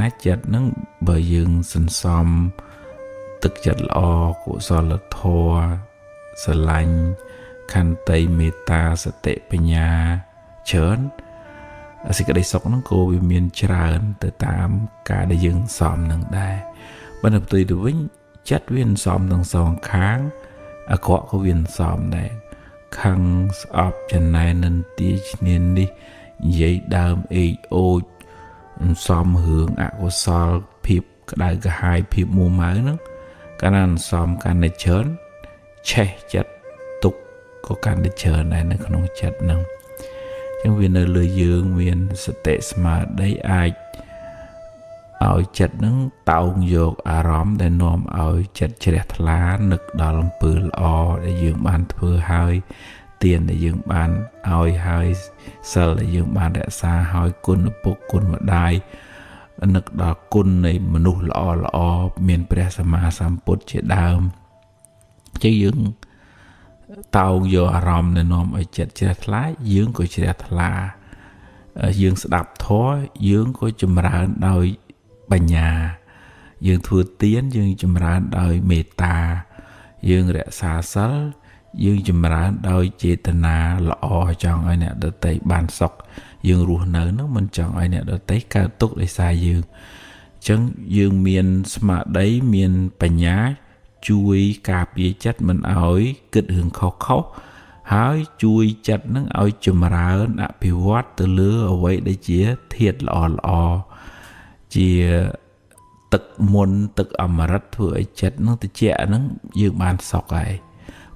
ណាចិត្តនឹងបើយើងសន្សំទឹកចិត្តល្អកុសលធម៌ស្រឡាញ់ខន្តីមេត្តាសតិបញ្ញាច្រើនសេចក្តីសុខហ្នឹងក៏វាមានច្រើនទៅតាមការដែលយើងសំនឹងដែរបើទៅផ្ទុយទៅវិញចិត្តវាសំទាំងសងខាងអាក្រក់ក៏វាសំដែរខឹងស្អប់ចំណែននិន្ទាឈ្នាននេះនិយាយដើមអេកអូចសំរឿងអកុសលភាពក្តៅក្រហាយភាពមួម៉ៅហ្នឹងកាលណាសំកាន់តែច្រើនឆេះចិត្តទុកក៏កាន់តែច្រើនដែរនៅក្នុងចិត្តហ្នឹងអញ្ចឹងវានៅលើយើងមានសតិស្មារតីអាចឲ្យចិត្តហ្នឹងតោងយកអារម្មណ៍ដែលនាំឲ្យចិត្តជ្រះថ្លានឹកដល់អំពើល្អដែលយើងបានធ្វើហើយទានដែលយើងបានឲ្យហើយសិលដែលយើងបានរក្សាហើយគុណឪពុកគុណម្ដាយនឹកដល់គុណនៃមនុស្សល្អមានព្រះសម្មាសម្ពុទ្ធជាដើមចឹងយើងតោងយកអារម្មណ៍ដែលនាំឲ្យចិត្តជ្រះថ្លាយើងក៏ជ្រះថ្លាយើងស្ដាប់ធម៌យើងក៏ចម្រើនដោយបញ្ញាយើងធ្វើទានយើងចម្រើនដោយមេត្តាយើងរក្សាសិលយើងចម្រើនដោយចេតនាល្អចង់ឲ្យអ្នកដទៃបានសុខយើងរស់នៅនឹងមិនចង់ឲ្យអ្នកដទៃកើតទុក្ខដោយសារយើងអញ្ចឹងយើងមានស្មារតីមានបញ្ញាជួយការពារចិត្តមិនឲ្យគិតរឿងខុសហើយជួយចិត្តនឹងឲ្យចម្រើនអភិវឌ្ឍទៅលើអ្វីដែលជាធាតុល្អជាទឹកមុនទឹកអមฤតធ្វើឲ្យចិត្តនឹងត្រជាក់នឹងយើងបានសុខហើយ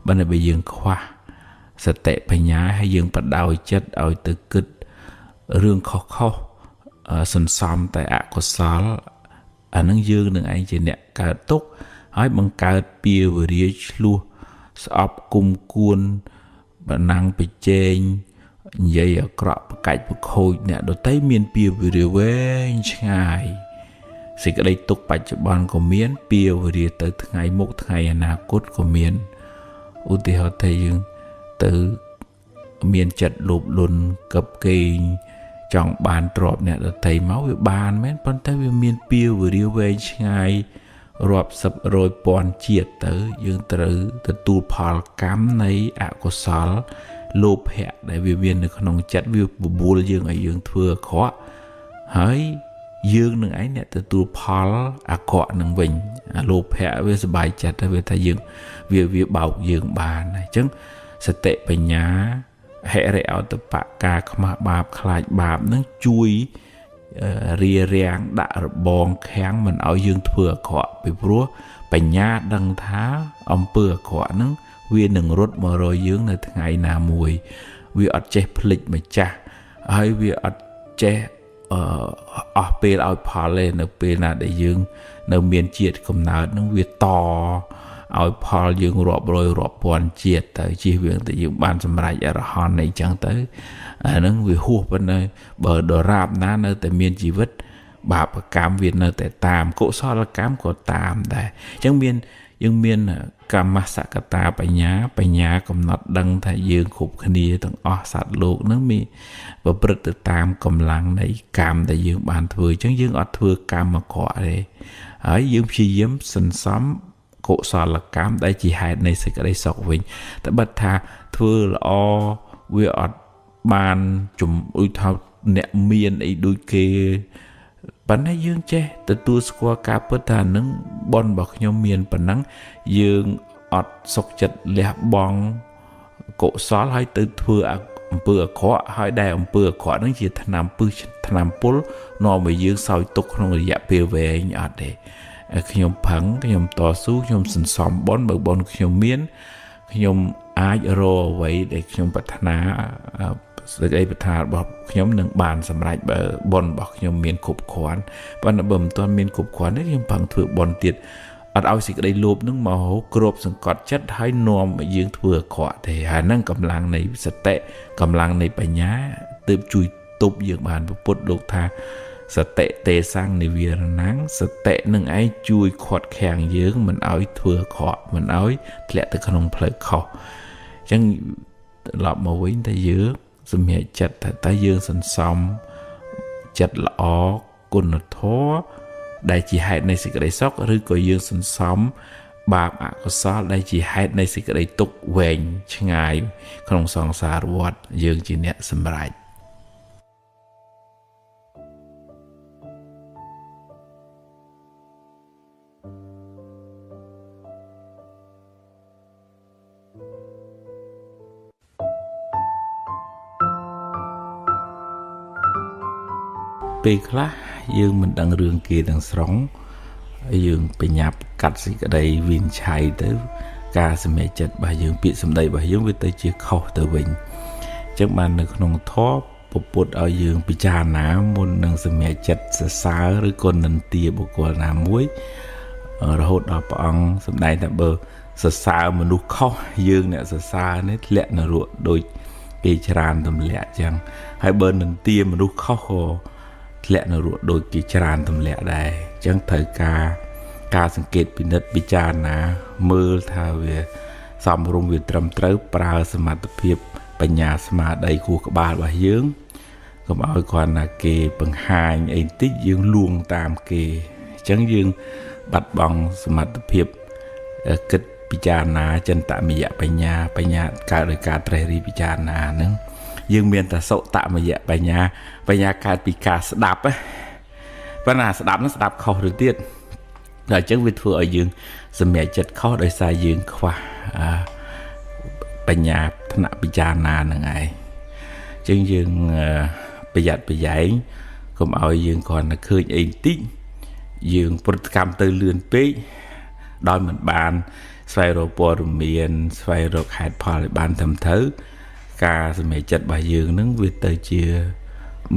បើយើងខ្វះសតិបញ្ញាហើយយើងបដោយចិត្តឲ្យទៅគិតរឿងខុសសន្សំតែអកុសលអានឹងយើងនឹងឯងជាអ្នកកើតទុក្ខហើយបង្កើតពៀវរាឆ្លោះស្អប់គុំគួនបណ្ណាំងប្រជែងនិយាយអាក្រក់ប្រកាច់ប្រខូចអ្នកដទៃមានពៀវរាវែងឆ្ងាយសេចក្តីទុក្ខបច្ចុប្បន្នក៏មានពៀវរាទៅថ្ងៃមុខថ្ងៃអនាគតក៏មានឧទាហរណ៍ថាយើងទៅមានចិត្តលោភលន់កឹបកេងចង់បានទ្រព្យអ្នកដទៃមកវាបានមែនប៉ុន្តែវាមានពៀវរាវែងឆ្ងាយរាប់សិបរយពាន់ជាតិទៅយើងត្រូវទទួលផលកម្មនៃអកុសលលោភៈដែលវាមាននៅក្នុងចិត្តវាបបួលយើងឲ្យយើងធ្វើអាក្រក់ហើយយើងនឹងឯងអ្នកទទួលផលអាក្រក់នឹងវិញអាលោភៈវាសบายចិត្តទៅវាថាយើងវាបោកយើងបានអញ្ចឹងសតិបញ្ញាហិរិអតបៈការខ្មាស់បាបខ្លាចបាបនឹងជួយរារាំងដាក់របងខាំងមិនឲ្យយើងធ្វើអាក្រក់ពីព្រោះបញ្ញាដឹងថាអំពើអាក្រក់ហ្នឹងវានឹងរត់មករកយើងនៅថ្ងៃណាមួយវាអត់ចេះភ្លេចម្ចាស់ហើយវាអត់ចេះអស់ពេលឲ្យផលទេនៅពេលណាដែលយើងនៅមានជាតិកំណើតហ្នឹងវាតឲ្យផលយើងរាប់រយរាប់ពាន់ជាតិទៅជិះវាទៅយើងបានសម្រេចអរហន្តអីចឹងទៅអាហ្នឹងវាហួសប៉ុណ្ណឹងបើដរាបណានៅតែមានជីវិតបាបកម្មវានៅតែតាមកុសលកម្មក៏តាមដែរអញ្ចឹងយើងមានកម្មសកតាបញ្ញាកំណត់ដឹងថាយើងគ្រប់គ្នាទាំងអស់សត្វលោកហ្នឹងមានប្រព្រឹត្តទៅតាមកម្លាំងនៃកម្មដែលយើងបានធ្វើអញ្ចឹងយើងអត់ធ្វើកម្មអាក្រក់ទេហើយយើងព្យាយាមសន្សំកុសលកម្មដែលជាហេតុនៃសេចក្តីសុខវិញតែបើថាធ្វើល្អវាអត់បានឧទាហរណ៍អ្នកមានអីដូចគេប៉ុន្តែយើងចេះទទួលស្គាល់ការពិតថានឹងបុណ្យរបស់ខ្ញុំមានប៉ុណ្ណឹងយើងអត់សុខចិត្តលះបង់កុសលហើយទៅធ្វើអំពើអាក្រក់ហើយដែលអំពើអាក្រក់ហ្នឹងជាថ្នាំពឹសថ្នាំពុលនាំឲ្យយើងសោយទុក្ខក្នុងរយៈពេលវែងអត់ទេខ្ញុំផឹងខ្ញុំតស៊ូខ្ញុំសន្សំបុណ្យបើបុណ្យខ្ញុំមានខ្ញុំអាចរកអ្វីដែលខ្ញុំប្រាថ្នាសេចក្តីប្រាថ្នារបស់ខ្ញុំនឹងបានសម្រេចបើបុណ្យរបស់ខ្ញុំមានគ្រប់គ្រាន់ប៉ុន្តែបើមិនទាន់មានគ្រប់គ្រាន់ទេខ្ញុំផឹងធ្វើបុណ្យទៀតអត់ឲ្យសេចក្តីលោភនឹងមកគ្របសង្កត់ចិត្តហើយនាំឲ្យយើងធ្វើអាក្រក់ទេហើយហ្នឹងកម្លាំងនៃសតិកម្លាំងនៃបញ្ញាទើបជួយទប់យើងបានពុទ្ធលោកថាសតិទេសង្ឃនិវារណង្សតិនឹងឯងជួយខាត់ខាំងយើងមិនឲ្យធ្វើអាក្រក់មិនឲ្យធ្លាក់ទៅក្នុងផ្លូវខុសអញ្ចឹងត្រឡប់មកវិញតែយើងសម្រេចចិត្តថាតើយើងសន្សំចិត្តល្អ គុណធម៌ដែលជាហេតុនៃសេចក្តីសុខឬក៏យើងសន្សំបាបអកុសលដែលជាហេតុនៃសេចក្តីទុក្ខវែងឆ្ងាយក្នុងសង្សារវដ្តយើងជាអ្នកសម្រេចពេលខ្លះយើងមិនដឹងរឿងគេទាំងស្រុងយើងបញ្ញាប់កាត់សេចក្តីវិនិច្ឆ័យទៅការសម្រេចចិត្តរបស់យើងពាក្យសម្ដីរបស់យើងវាទៅជាខុសទៅវិញអញ្ចឹងបាននៅក្នុងធម៌ពុទ្ធឲ្យយើងពិចារណាមុននឹងសម្រេចចិត្តសរសើរឬក៏និន្ទាបុគ្គលណាមួយរហូតដល់ព្រះអង្គសម្ដែងថាបើសរសើរមនុស្សខុសយើងអ្នកសរសើរនេះធ្លាក់នរកដូចគេច្រើនទម្លាក់អញ្ចឹងហើយបើនិន្ទាមនុស្សខុសក៏ធ្លាក់នរកដូចគេច្រើនទម្លាក់ដែរអញ្ចឹងត្រូវការសង្កេតពិនិត្យពិចារណាមើលថាវាសមរម្យវាត្រឹមត្រូវប្រើសមត្ថភាពបញ្ញាស្មារតីគូក្បាលរបស់យើងកុំឲ្យគ្រាន់តែគេបង្ហាញអីតិចយើងលួងតាមគេអញ្ចឹងយើងបាត់បង់សមត្ថភាពគិតពិចារណាចិន្តមយៈបញ្ញាកើតដោយការត្រេះរិះពិចារណាហ្នឹងយើងមានតែសុតមយៈបញ្ញាកើតពីការស្ដាប់ប៉ុន្តែស្ដាប់ហ្នឹងស្ដាប់ខុសទៅទៀតតែអញ្ចឹងវាធ្វើឲ្យយើងសម្រេចចិត្តខុសដោយសារយើងខ្វះបញ្ញាថ្នាក់ពិចារណាហ្នឹងឯងអញ្ចឹងយើងប្រយ័ត្នប្រយែងកុំឲ្យយើងគ្រាន់តែឃើញអីបន្តិចយើងប្រតិកម្មទៅលឿនពេកដោយមិនបានស្វែងរកព័ត៌មានស្វែងរកហេតុផលឲ្យបានត្រឹមត្រូវការសម្រេចចិត្តរបស់យើងនឹងវាទៅជា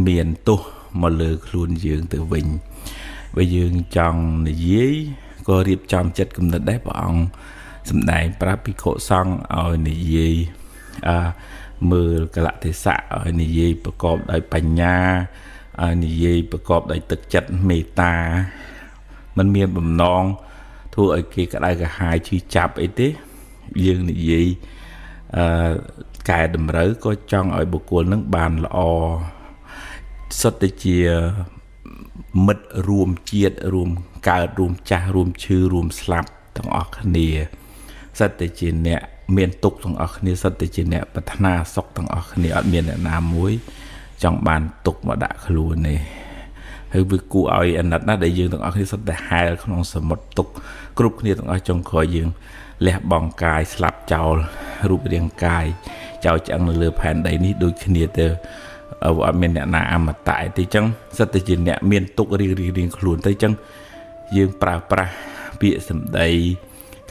មានទោសមកលើខ្លួនយើងទៅវិញបើយើងចង់និយាយក៏រៀបចំចិត្តគំនិតដែរព្រះអង្គសម្ដែងប្រាប់ភិក្ខុសង្ឃឲ្យនិយាយមើលកលៈទេសៈឲ្យនិយាយប្រកបដោយបញ្ញាឲ្យនិយាយប្រកបដោយទឹកចិត្តមេត្តាមិនមានបំណងធ្វើឲ្យគេក្តៅក្រហាយឈឺចាប់អីទេយើងនិយាយកែតម្រូវក៏ចង់ឲ្យបុគ្គលនឹងបានល្អសុទ្ធតែជាមិត្តរួមជាតិរួមកើតរួមចាស់រួមឈឺរួមស្លាប់ទាំងអស់គ្នាសុទ្ធតែជាអ្នកមានទុក្ខទាំងអស់គ្នាសុទ្ធតែជាអ្នកប្រាថ្នាសុខទាំងអស់គ្នាអត់មានអ្នកណាមួយចង់បានទុក្ខមកដាក់ខ្លួនទេហើយវាគួរឲ្យអាណិតណាស់ដែលយើងទាំងអស់គ្នាសុទ្ធតែហែលក្នុងសមុទ្រទុក្ខគ្រប់គ្នាទាំងអស់ចុងក្រោយយើងលះបង់កាយស្លាប់ចោលរូបរាងកាយចោលឆ្អឹងនៅលើផែនដីនេះដូចគ្នាទៅអត់មានអ្នកណាអមតៈទេអញ្ចឹងសិតតែជាអ្នកមានទុក្ខរៀងខ្លួនទៅអញ្ចឹងយើងប្រើប្រាស់ពាក្យសម្ដី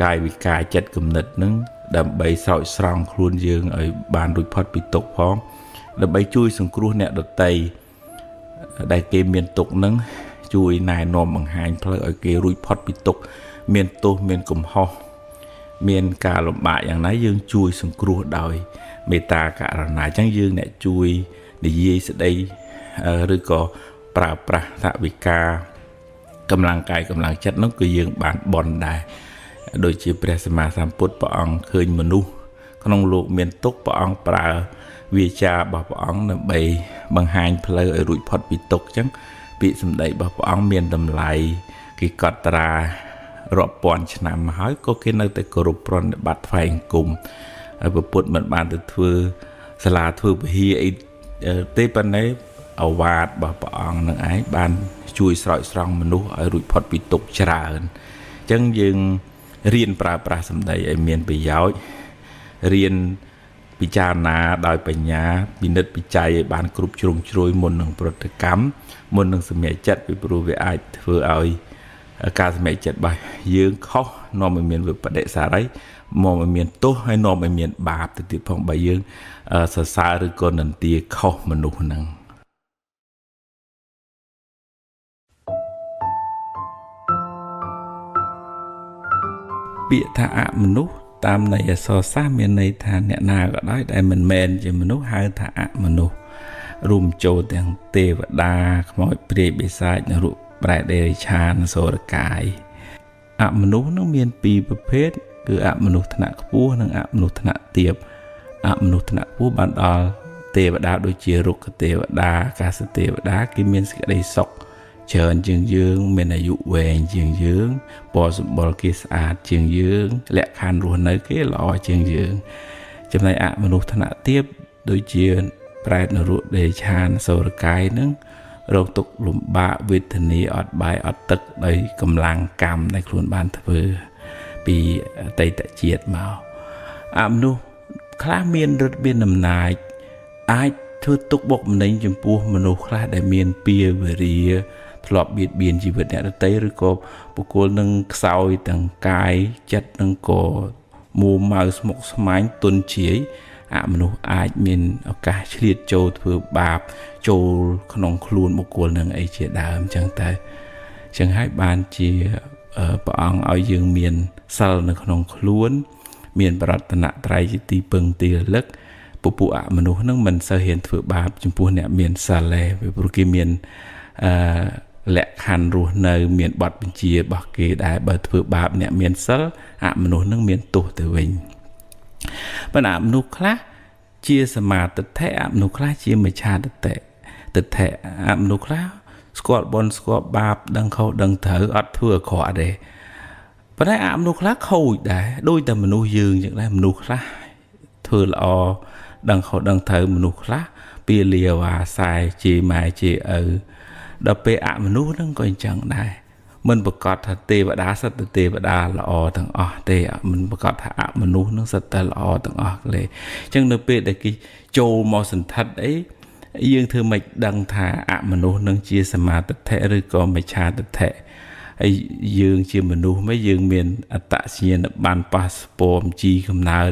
កាយវិការចិត្តគំនិតនឹងដើម្បីស្រោចស្រង់ខ្លួនយើងឲ្យបានរួចផុតពីទុក្ខផងដើម្បីជួយសង្គ្រោះអ្នកដទៃដែលគេមានទុក្ខនឹងជួយណែនាំបង្ហាញផ្លូវឲ្យគេរួចផុតពីទុក្ខមានទោសមានកំហុសមានការលំបាកយ៉ាងណាយើងជួយសង្គ្រោះដោយមេត្តាករុណាអញ្ចឹងយើងអ្នកជួយនិយាយស្ដីឬក៏ប្រើប្រាស់ថវិកាកម្លាំងកាយកម្លាំងចិត្តនោះគឺយើងបានបន់ដែរដូចជាព្រះសម្មាសម្ពុទ្ធព្រះអង្គឃើញមនុស្សក្នុងលោកមានទុក្ខព្រះអង្គប្រើវាចារបស់ព្រះអង្គដើម្បីបង្ហាញផ្លូវឲ្យរួចផុតពីទុក្ខអញ្ចឹងពាក្យសម្ដីរបស់ព្រះអង្គមានតម្លៃគេកត់ត្រារាប់ពាន់ឆ្នាំមកហើយក៏គេនៅតែគោរពប្រណិប័តថ្វាយអង្គមហើយព្រះពុទ្ធមិនបានទៅធ្វើសាលាធ្វើពហិអីទេប៉ុន្តែអវាទរបស់ព្រះអង្គនឹងឯងបានជួយស្រោចស្រង់មនុស្សឲ្យរួចផុតពីទុក្ខច្រើនអញ្ចឹងយើងរៀនប្រើប្រាស់សម្ដីឲ្យមានប្រយោជន៍រៀនពិចារណាដោយបញ្ញាពិនិត្យពិច័យឲ្យបានគ្រប់ជ្រុងជ្រោយមុននឹងប្រតិកម្មមុននឹងសម្រេចចិត្តពីព្រោះវាអាចធ្វើឲ្យការសម្រេចចិត្តរបស់យើងខុសនាំឲ្យមានវិបដិសារីមកឲ្យមានទោសហើយនាំឲ្យមានបាបទៅទៀតផងបើយើងសរសើរឬក៏និន្ទាខុសមនុស្សហ្នឹងពាក្យថាអមនុស្សតាមន័យអក្សរសាស្ត្រមានន័យថាអ្នកណាក៏ដោយដែលមិនមែនជាមនុស្សហៅថាអមនុស្សរួមចូលទាំងទេវតាខ្មោចព្រាយបិសាចនរកប្រែតេរិឆានសូរកាយអមនុស្សនឹងមានពីរប្រភេទគឺអមនុស្សថ្នាក់ខ្ពស់និងអមនុស្សថ្នាក់ទាបអមនុស្សថ្នាក់ខ្ពស់បានដល់ទេវតាដូចជារុក្ខទេវតាអាកាសទេវតាគេមានសេចក្តីសុខ ច្រើនជាងយើងមានអាយុវែងជាងយើងពណ៌សម្បុរគេស្អាតជាងយើងលក្ខខណ្ឌរស់នៅគេល្អជាងយើងចំណែកអមនុស្សថ្នាក់ទាបដូចជាប្រែតនរកដេឆានសូរកាយនឹងរងទុក្ខលំបាកវេទនាអត់បាយអត់ទឹកដោយកម្លាំងកម្មដែលខ្លួនបានធ្វើពីអតីតជាតិមកអមនុស្សខ្លះមានឫទ្ធិមានអំណាចអាចធ្វើទុកបុកម្នេញចំពោះមនុស្សខ្លះដែលមានពៀវេរាធ្លាប់បៀតបៀនជីវិតអ្នកដទៃឬក៏បុគ្គលនឹងខ្សោយទាំងកាយចិត្តនឹងក៏មួម៉ៅស្មុគស្មាញទុនជាយអមនុស្សអាចមានឱកាសឆ្លៀតចូលធ្វើបាបចូលក្នុងខ្លួនបុគ្គលនឹងអីជាដើមចឹងទៅចឹងហើយបានជាព្រះអង្គឲ្យយើងមានសិលនៅក្នុងខ្លួនមានបរតនត្រ័យជាទីពឹងទីរលឹកពួកអមនុស្សនឹងមិនសូវហ៊ានធ្វើបាបចំពោះអ្នកមានសិលទេព្រោះគេមានលក្ខខណ្ឌរស់នៅមានបទបញ្ជារបស់គេដែរបើធ្វើបាបអ្នកមានសិលអមនុស្សនឹងមានទោសទៅវិញប៉ុន្តែអមនុស្សខ្លះជាសមាទិដ្ឋិអមនុស្សខ្លះជាមិច្ឆាទិដ្ឋិអមនុស្សខ្លះស្គាល់បុណ្យស្គាល់បាបដឹងខុសដឹងត្រូវអត់ធ្វើអាក្រក់ទេប៉ុន្តែអមនុស្សខ្លះខូចដែរដូចតែមនុស្សយើងចឹងដែរមនុស្សខ្លះធ្វើល្អដឹងខុសដឹងត្រូវមនុស្សខ្លះពៀលាវ៉ាសែជាម៉ែជាឪដល់ពេលអមនុស្សហ្នឹងក៏អញ្ចឹងដែរមិនប្រកាសថាទេវតាសិតតែទេវតាល្អទាំងអស់ទេមិនប្រកាសថាអមនុស្សហ្នឹងសិតតែល្អទាំងអស់ទេអញ្ចឹងនៅពេលដែលគេចូលមកសន្ធិដ្ឋអីយើងធ្វើមិនដឹងថាអមនុស្សនឹងជាសមាទិដ្ឋិឬក៏មិច្ឆាទិដ្ឋិហើយយើងជាមនុស្សមកយើងមានអត្តសញ្ញាណប័ណ្ណប៉ាសពតបញ្ជីកំណើត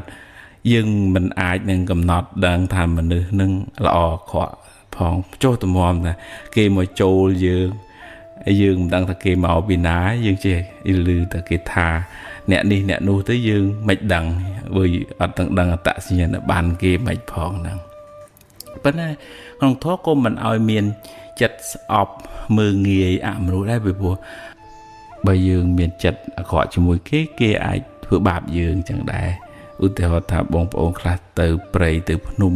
យើងមិនអាចនឹងកំណត់ដឹងថាមនុស្សនឹងល្អក្រក់ផងចុះតម្រាំថាគេមកចូលយើងមិនដឹងថាគេមកពីណាយើងចេះឮតែគេថាអ្នកនេះអ្នកនោះទៅយើងមិនដឹងវើអត់ទាំងដឹងអត្តសញ្ញាណប័ណ្ណគេមិនផងហ្នឹងប៉ុន្តែក្នុងធម៌ក៏មិនឲ្យមានចិត្តស្អប់មើងងាយអមនុស្សដែរពីព្រោះបើយើងមានចិត្តអាក្រក់ជាមួយគេអាចធ្វើបាបយើងចឹងដែរឧទាហរណ៍ថាបងប្អូនខ្លះទៅព្រៃទៅភ្នំ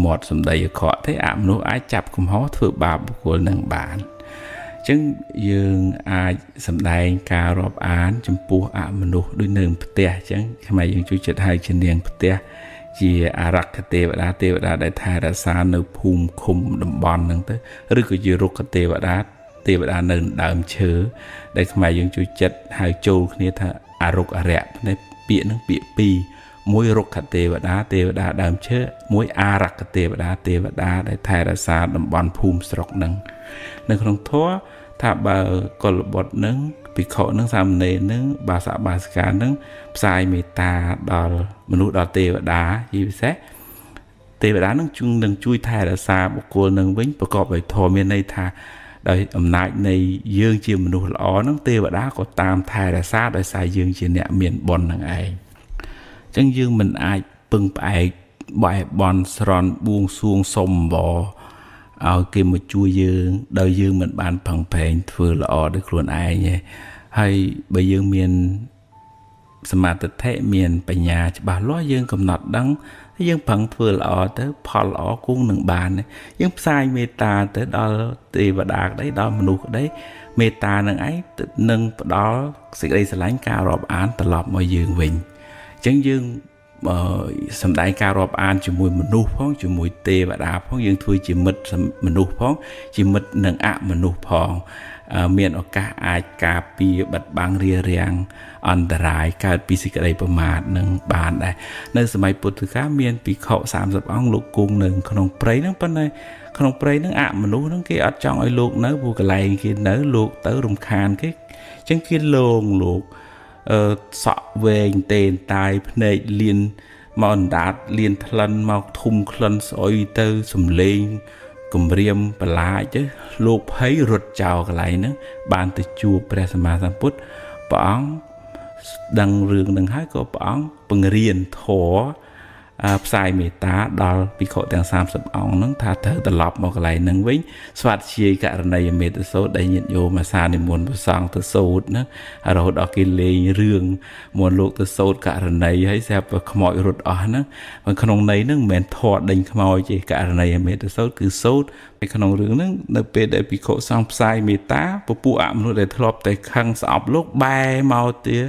មាត់សម្ដីអាក្រក់ទេអមនុស្សអាចចាប់កំហុសធ្វើបាបបុគ្គលនឹងបានអញ្ចឹងយើងអាចសម្ដែងការរាប់អានចំពោះអមនុស្សដូចនៅផ្ទះអញ្ចឹងខ្មែរយើងជួយចិត្តហៅជានាងផ្ទះជាអារក្ខទេវតាដែលថែរក្សានៅភូមិឃុំតំបន់ហ្នឹងទៅឬក៏ជារុក្ខទេវតានៅដើមឈើដែលខ្មែរយើងជួយចិត្តហៅចូលគ្នាថាអរុក្ខអរិយនេះពាក្យហ្នឹងពាក្យពីរមួយរុក្ខទេវតាដើមឈើមួយអារក្ខទេវតាដែលថែរក្សាតំបន់ភូមិស្រុកហ្នឹងនៅក្នុងធម៌ថាបើកុលបុត្រហ្នឹងភិក្ខុហ្នឹងសាមណេរហ្នឹងបាសកបាសិកាហ្នឹងផ្សាយមេត្តាដល់មនុស្សដល់ទេវតាជាពិសេសទេវតាហ្នឹងនឹងជួយថែរក្សាបុគ្គលនឹងវិញប្រកបដោយធម៌មានន័យថាដោយអំណាចនៃយើងជាមនុស្សល្អហ្នឹងទេវតាក៏តាមថែរក្សាដោយសារយើងជាអ្នកមានបុណ្យហ្នឹងឯងអញ្ចឹងយើងមិនអាចពឹងផ្អែកបែបន់ស្រន់បួងសួងសុំអង្វរឲ្យគេមកជួយយើងដោយយើងមិនបានផឹងប្រែងធ្វើល្អដោយខ្លួនឯងទេហើយបើយើងមានសមាធិមានបញ្ញាច្បាស់លាស់យើងកំណត់ដឹងយើងប្រឹងធ្វើល្អទៅផលល្អគង់នឹងបានយើងផ្សាយមេត្តាទៅដល់ទេវតាក្តីដល់មនុស្សក្តីមេត្តានឹងឯងនឹងផ្ដល់សេចក្តីស្រឡាញ់ការរាប់អានត្រឡប់មកយើងវិញអញ្ចឹងយើងសម្ដែងការរាប់អានជាមួយមនុស្សផងជាមួយទេវតាផងយើងធ្វើជាមិត្តមនុស្សផងជាមិត្តនឹងអមនុស្សផងមានឱកាសអាចការពារបិទបាំងរារាំងអន្តរាយកើតពីសេចក្តីប្រមាទនឹងបានដែរនៅសម័យពុទ្ធកាលមានភិក្ខុ30អង្គលោកគង់នៅក្នុងព្រៃហ្នឹងប៉ុន្តែក្នុងព្រៃហ្នឹងអមនុស្សហ្នឹងគេអត់ចង់ឲ្យលោកនៅព្រោះកន្លែងគេនៅលោកទៅរំខានគេអញ្ចឹងគេលោកសក់វែងតេនតាយភ្នែកលៀនមកអណ្ដាតលៀនថ្លិនមកធុំក្លិនស្អុយទៅសំលេងគម្រាមបលាចទៅលោកភ័យរត់ចោលកន្លែងហ្នឹងបានទៅជួបព្រះសម្មាសម្ពុទ្ធព្រះអង្គដឹងរឿងនឹងហើយក៏ព្រះអង្គបង្រៀនធម៌ ផ្សាយមេត្តាដល់ភិក្ខុទាំង30អង្គហ្នឹងថាត្រូវត្រឡប់មកកន្លែងហ្នឹងវិញស្វាត់ជាយករណីយមេត្តសូត្រដែលញាតិញោមអាសានិមន្តព្រះសង្ឃទៅសូត្រណារហូតដល់គេលេងរឿងមន្តលោកទៅសូត្រករណីហើយស្រាប់ខ្មោចរត់អស់ហ្នឹងក្នុងន័យហ្នឹងមិនមែនធေါ်ដេញខ្មោចទេករណីយមេត្តសូត្រគឺសូត្រនៅក្នុងរឿងហ្នឹងនៅពេលដែលភិក្ខុសង្ឃផ្សាយមេត្តាពពួកអមនុស្សដែលធ្លាប់តែខឹងស្អប់លោកបែរមកទៀត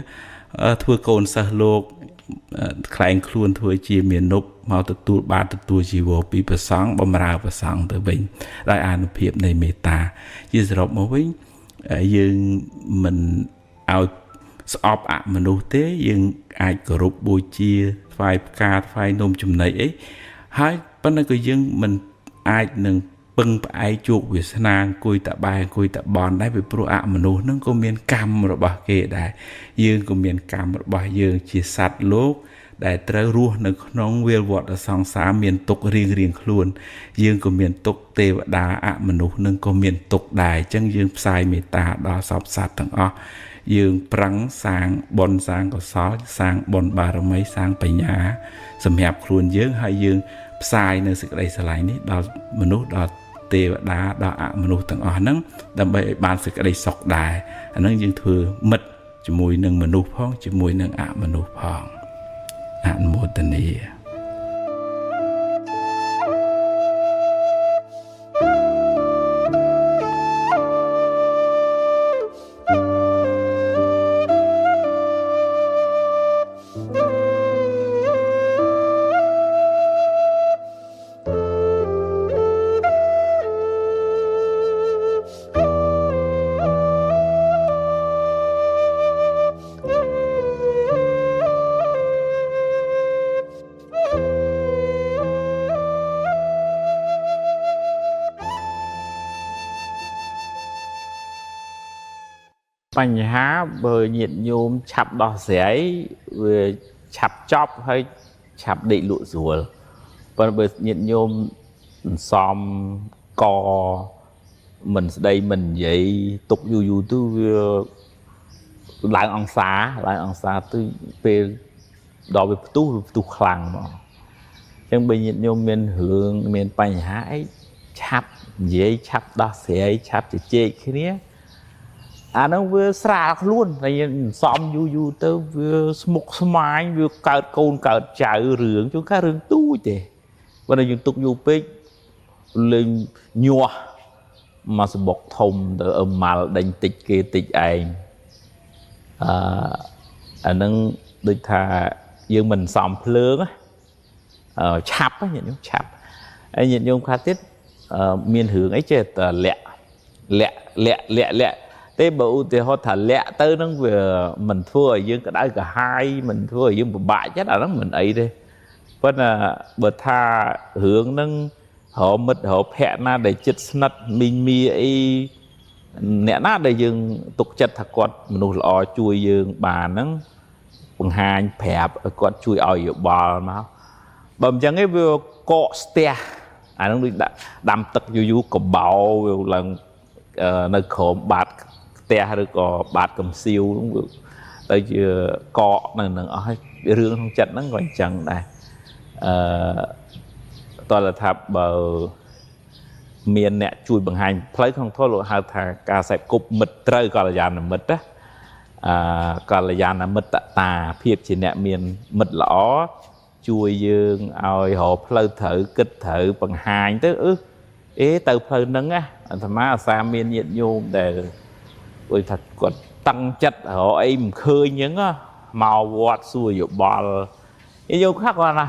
ធ្វើកូនសិស្សលោកខ្លែងខ្លួនធ្វើជាមានុបមកទទួលបានទទួលជីវរពីព្រះសង្ឃបំរើព្រះសង្ឃទៅវិញដោយអានុភាពនៃមេត្តាជាសរុបមកវិញយើងមិនឲ្យស្អប់អមនុស្សទេយើងអាចគោរពបូជាថ្វាយផ្កាថ្វាយនំចំណីអីហើយប៉ុន្តែក៏យើងមិនអាចនឹងពឹងផ្អែកជោគវាសនាអង្គុយតបែអង្គុយតបនដែរពីព្រោះអមនុស្សហ្នឹងក៏មានកម្មរបស់គេដែរយើងក៏មានកម្មរបស់យើងជាសត្វលោកដែលត្រូវរស់នៅក្នុងវាលវដ្តសង្សារមានទុក្ខរៀងខ្លួនយើងក៏មានទុក្ខទេវតាអមនុស្សនឹងក៏មានទុក្ខដែរអញ្ចឹងយើងផ្សាយមេត្តាដល់សពសត្វទាំងអស់យើងប្រឹងសាងបុណ្យសាងកុសលសាងបុណ្យបារមីសាងបញ្ញាសម្រាប់ខ្លួនយើងហើយយើងផ្សាយនៅសេចក្តីស្រឡាញ់នេះដល់មនុស្សដល់ទេវតាដល់អមនុស្សទាំងអស់ហ្នឹងដើម្បីឲ្យបានសេចក្តីសុខដែរអាហ្នឹងយើងធ្វើមិត្តជាមួយនឹងមនុស្សផងជាមួយនឹងអមនុស្សផងអនុមោទនាបញ្ហាបើញាតិញោមឆាប់ដោះស្រាយវាឆាប់ចប់ហើយឆាប់ដេកលក់ស្រួលប៉ុន្តែបើញាតិញោមសំកមិនស្ដីមិននិយាយទុកយូរទៅវាឡើងអង្សាទៅពេលដល់វាផ្ទុះខ្លាំងហ្មងអញ្ចឹងបើញាតិញោមមានរឿងមានបញ្ហាអីឆាប់និយាយឆាប់ដោះស្រាយឆាប់ជជែកគ្នាអានោះវាស្រាលខ្លួនតែសំយូរទៅវាស្មុគស្មាញវាកើតកូនកើតចៅរឿងជួនកាលរឿងទូចទេបើយើងទុកយូរពេកលេងញាស់មកសបុកធំទៅអឹមម៉ាល់ដេញតិចគេតិចឯងអានឹងដូចថាយើងមិនសំភ្លើងឆាប់ញាតិញោមឆាប់ហើយញាតិញោមខ្លះទៀតមានរឿងអីចេះតែលាក់ទេបើឧទាហរណ៍ថាលាក់ទៅហ្នឹងវាមិនធ្វើឲ្យយើងក្តៅក្រហាយមិនធ្វើឲ្យយើងពិបាកចិត្តអាហ្នឹងមិនអីទេប៉ុន្តែបើថារឿងហ្នឹងរកមិត្តរកភ័ក្រណាដែលចិត្តស្និទ្ធមីងមីអីអ្នកណាដែលយើងទុកចិត្តថាគាត់មនុស្សល្អជួយយើងបានហ្នឹងបង្ហាញប្រាប់ឲ្យគាត់ជួយឲ្យយោបល់មកបើមិនចឹងទេវាកកស្ទះអាហ្នឹងដូចដាំទឹកយូរកបោវាឡើងនៅក្រោមបាតផ្ទះឬក៏បាតកំសៀវហ្នឹងទៅជាកកនៅនឹងអស់ហើយរឿងក្នុងចិត្តហ្នឹងក៏អញ្ចឹងដែរតើថាបើមានអ្នកជួយបង្ហាញផ្លូវក្នុងធម៌លោកហៅថាការសេពគប់មិត្តត្រូវកល្យាណមិត្តណាកល្យាណមិត្តតាភាពជាអ្នកមានមិត្តល្អជួយយើងឲ្យរកផ្លូវត្រូវគិតត្រូវបង្ហាញទៅទៅផ្លូវហ្នឹងណាអាត្មាអាសាមានញាតិញោមដែលដូចថាគាត់តឹងចិត្តរកអីមិនឃើញអញ្ចឹងមកវត្តសួរយោបល់យកខ្លះគាត់ណា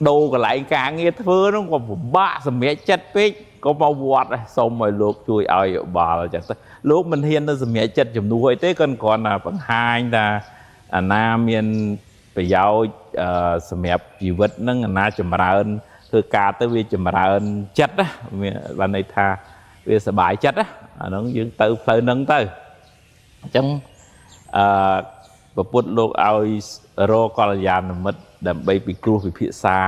ដូរកន្លែងការងារធ្វើហ្នឹងក៏ពិបាកសម្រេចចិត្តពេកក៏មកវត្តសុំឲ្យលោកជួយឲ្យយោបល់អញ្ចឹងទៅលោកមិនហ៊ានទៅសម្រេចចិត្តជំនួសអីទេគាត់គ្រាន់តែបង្ហាញថាអាណាមានប្រយោជន៍សម្រាប់ជីវិតហ្នឹងអាណាចម្រើនធ្វើការទៅវាចម្រើនចិត្តណាបានន័យថាវាសប្បាយចិត្តណាអាហ្នឹងយើងទៅផ្លូវហ្នឹងទៅអញ្ចឹងពុទ្ធលោកឲ្យរកកល្យាណមិត្តដើម្បីពិគ្រោះពិភាក្សា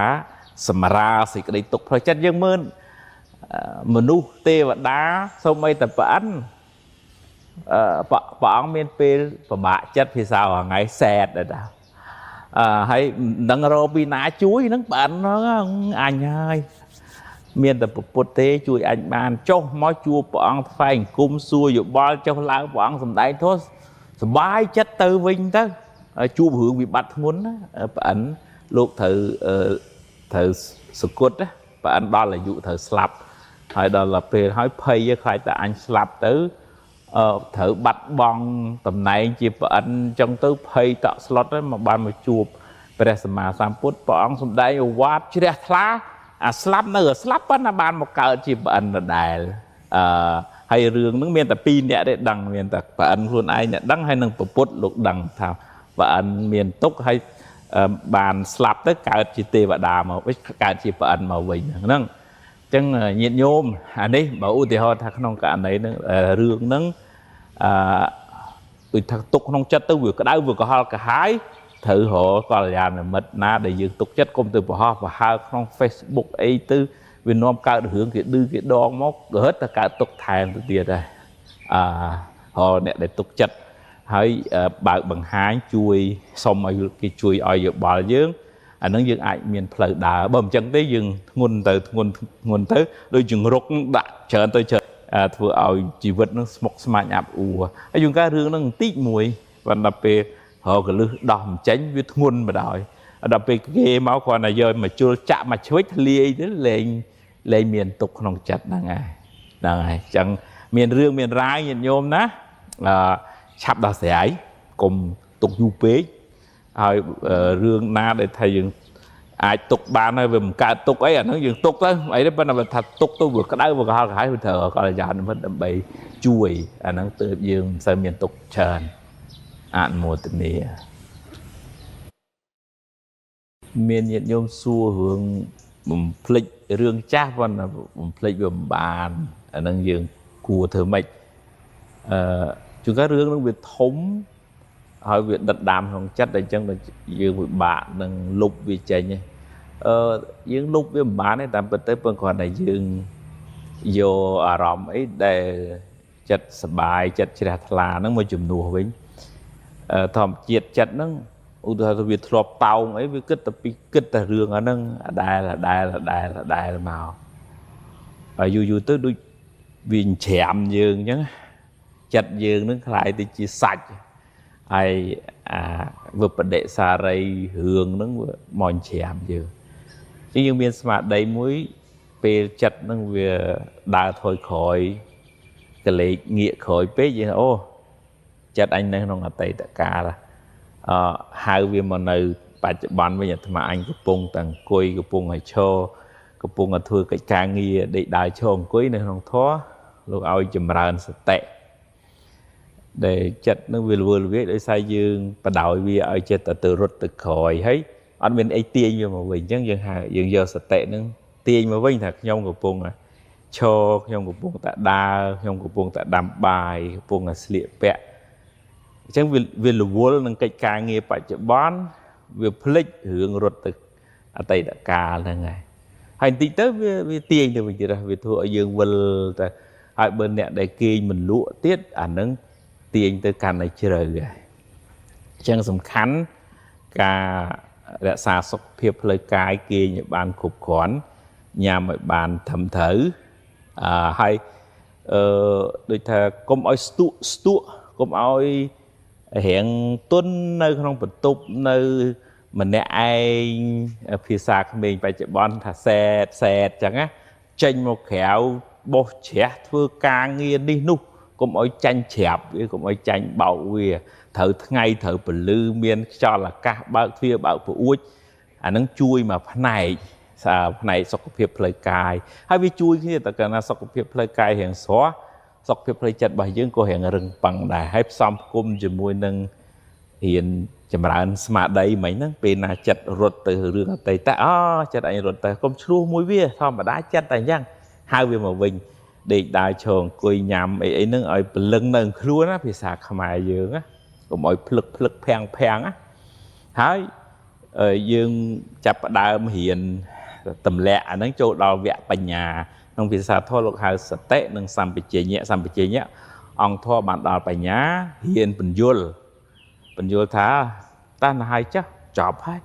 សម្រាលសេចក្តីទុក្ខផ្លូវចិត្តយើងមើលមនុស្សទេវតាសូម្បីតែព្រះអិនព្រះអង្គមានពេលពិបាកចិត្តភាសាថ្ងៃសែតដែរ hay nâng rô vì ná chuối nâng bạn nó anh ơi miền tập bột tế chuối anh bàn cho mói chua bọn phải cung xua dụ bao cho lao bọn sầm đáy thôi bài chất từ vinh đó chua hưởng bị bắt muốn bạn lúc thử sự cốt á bạn đó là dụ thử slap hay đó là về hỏi pay với khai tại anh slap tới thử bắt bong tầm này chỉ bạn trong tới pay tạo slot đó mà bạn mà chụp về mà sam phút bọn sầm đáy quát chứ đẹp lá slap nó slap á bạn một cỡ chỉ bạn là đài hay rương nó miền tập pin nè để đằng miền tập bạn luôn ai nè đăng hay nâng bút lục đằng thảo và anh miền túc hay bàn slap tất cả chỉ tê và đà mà với cả chỉ bạn màu bình nâng chân nhiệt nhôm đấy bảo thì họ thằng non cả này rương nâng thằng túc non chất tới vừa cái đau vừa có họ cả hai thử họ còn là mật na để dương túc chất công từ của họ và hai không Facebook ấy tư Việt Nam cao được hướng cái đưa cái đo móc hết tất cả tục thang từ tiền đây họ nè để tục chất hãy bảo bằng hai chui xong rồi cái chui oi dược bỏ dương nó dương ai miền phơi đá bầm chân tới dương nguồn tới đôi chừng rốt đã chờ tôi chờ vừa oi chỉ vật nó mọc smart nhạp ấy dùng cái rương nó tít mùi và đặc biệt họ cái lư đòn tránh với nguồn mà đòi đặc biệt cái máu còn là giờ mà chưa chạm mà chuối lia đến lên miền tục không chặt đang ngày chẳng miền rương miền rái miền nhôm ná sắp đào sẽ ấy cùng tục du bế rồi rương na để thầy dừng ai tục bàn này về một cái tục ấy nó dừng tục đó ấy đó bên nào thật tục tôi vừa cái đấy vừa có hai cái thờ coi là giờ nó vẫn đậm bầy chui nó từ dương sang miền tục trần một tình này miền nhiệt nhôm xua hướng một phịch rương chát văn là một phịch về bàn nó dương cua thờ mạch chúng các rương nó việc thống hỏi việc đặt đàm không chất để chân là dương với bạn đang lục vì chạy nhé dương lục với bạn ấy tạm tới bên còn này dương vô rộng ấy để chất bài chất chặt là nó mới chùm nùa với thòm chiết chất nó việc thọp tàu ấy với kết tập rương ở nâng đài là màu và dù tới đôi viên chạm dương chứ chặt dương nó lại thì chỉ sạch ai vượt bật đệ xa rây hương nó mòn chạm dương chứ nhưng miền smart đây muối pe chặt nó về đa thôi khỏi cái lệ nghĩa khỏi pe gì ô chặt anh này nó là tây tất cả là hai viên mà nơi bạn bán bây giờ mà anh có pung tầng quay có pung hay cho có pung là thưa cái càng nghi để đại cho ông quý này không thoát lúc ao chùm ra sẽ tệ để chặt nó vừa viết để sai dương và đạo vì ở chết từ rút từ khỏi thấy anh bên ấy tiền nhưng mà mình chẳng dừng giờ sẽ tệ nó tiền mà vinh thật nhông của pung à cho nhông của pung tại đa nhông của pung tại đàm bài pung là sliệp bẹ chẳng vì là vua nó cái càng nghe phải chợ bán việc flick hướng rút từ tây đã cả là ngày hành tí tới với tiền thì mình chỉ là vì thua dương vân hai bên nè đại kia mình lụa tiết nâng tiền tới càng này chưa rồi chẳng sầm khánh cả đã xa sọc phiệp lời cái kia những bàn cục khoản nhà mọi bàn thẩm thử hay đôi thà công oi stu công oi hiện tuân nơi không bật tục nơi mình nè ai phía xa mình phải chạy bon thà xe chẳng á tranh một khéo bột trẻ thưa ca nghiên đi nu cũng ôi tranh chẹp cũng ôi tranh bảo vì thử ngay thử bự lư miên cho là các bạn phía bảo phụ út nó chui mà này sọc phiệp lời cài hay vì chui khi ta cần là sọc phiệp lời cài hiện xóa sọc phiệp lời chặt bài dương cô hiện rừng bằng đài hay xong cung cho môi nâng hiện chậm lại smart đây mấy nó bên là chặt rột từ rừng tây ta chặt anh rột từ công chua mũi bia thôi mà đã chặt tài nhang hai viên màu vinh để đại trường cười nhầm ấy nó ở lưng nâng luôn á vì sạc mài dương á còn mọi phlực phèn á hái dương chập đàm hiện tầm lẹ nó chỗ đào vẽ bành nhà nông vì sao thôi lúc hai sạch tệ nâng xăm bị chế nhẹ ông thôi bạn đào bành nhà hiện bình dul thá ta là hai chắc chọc hay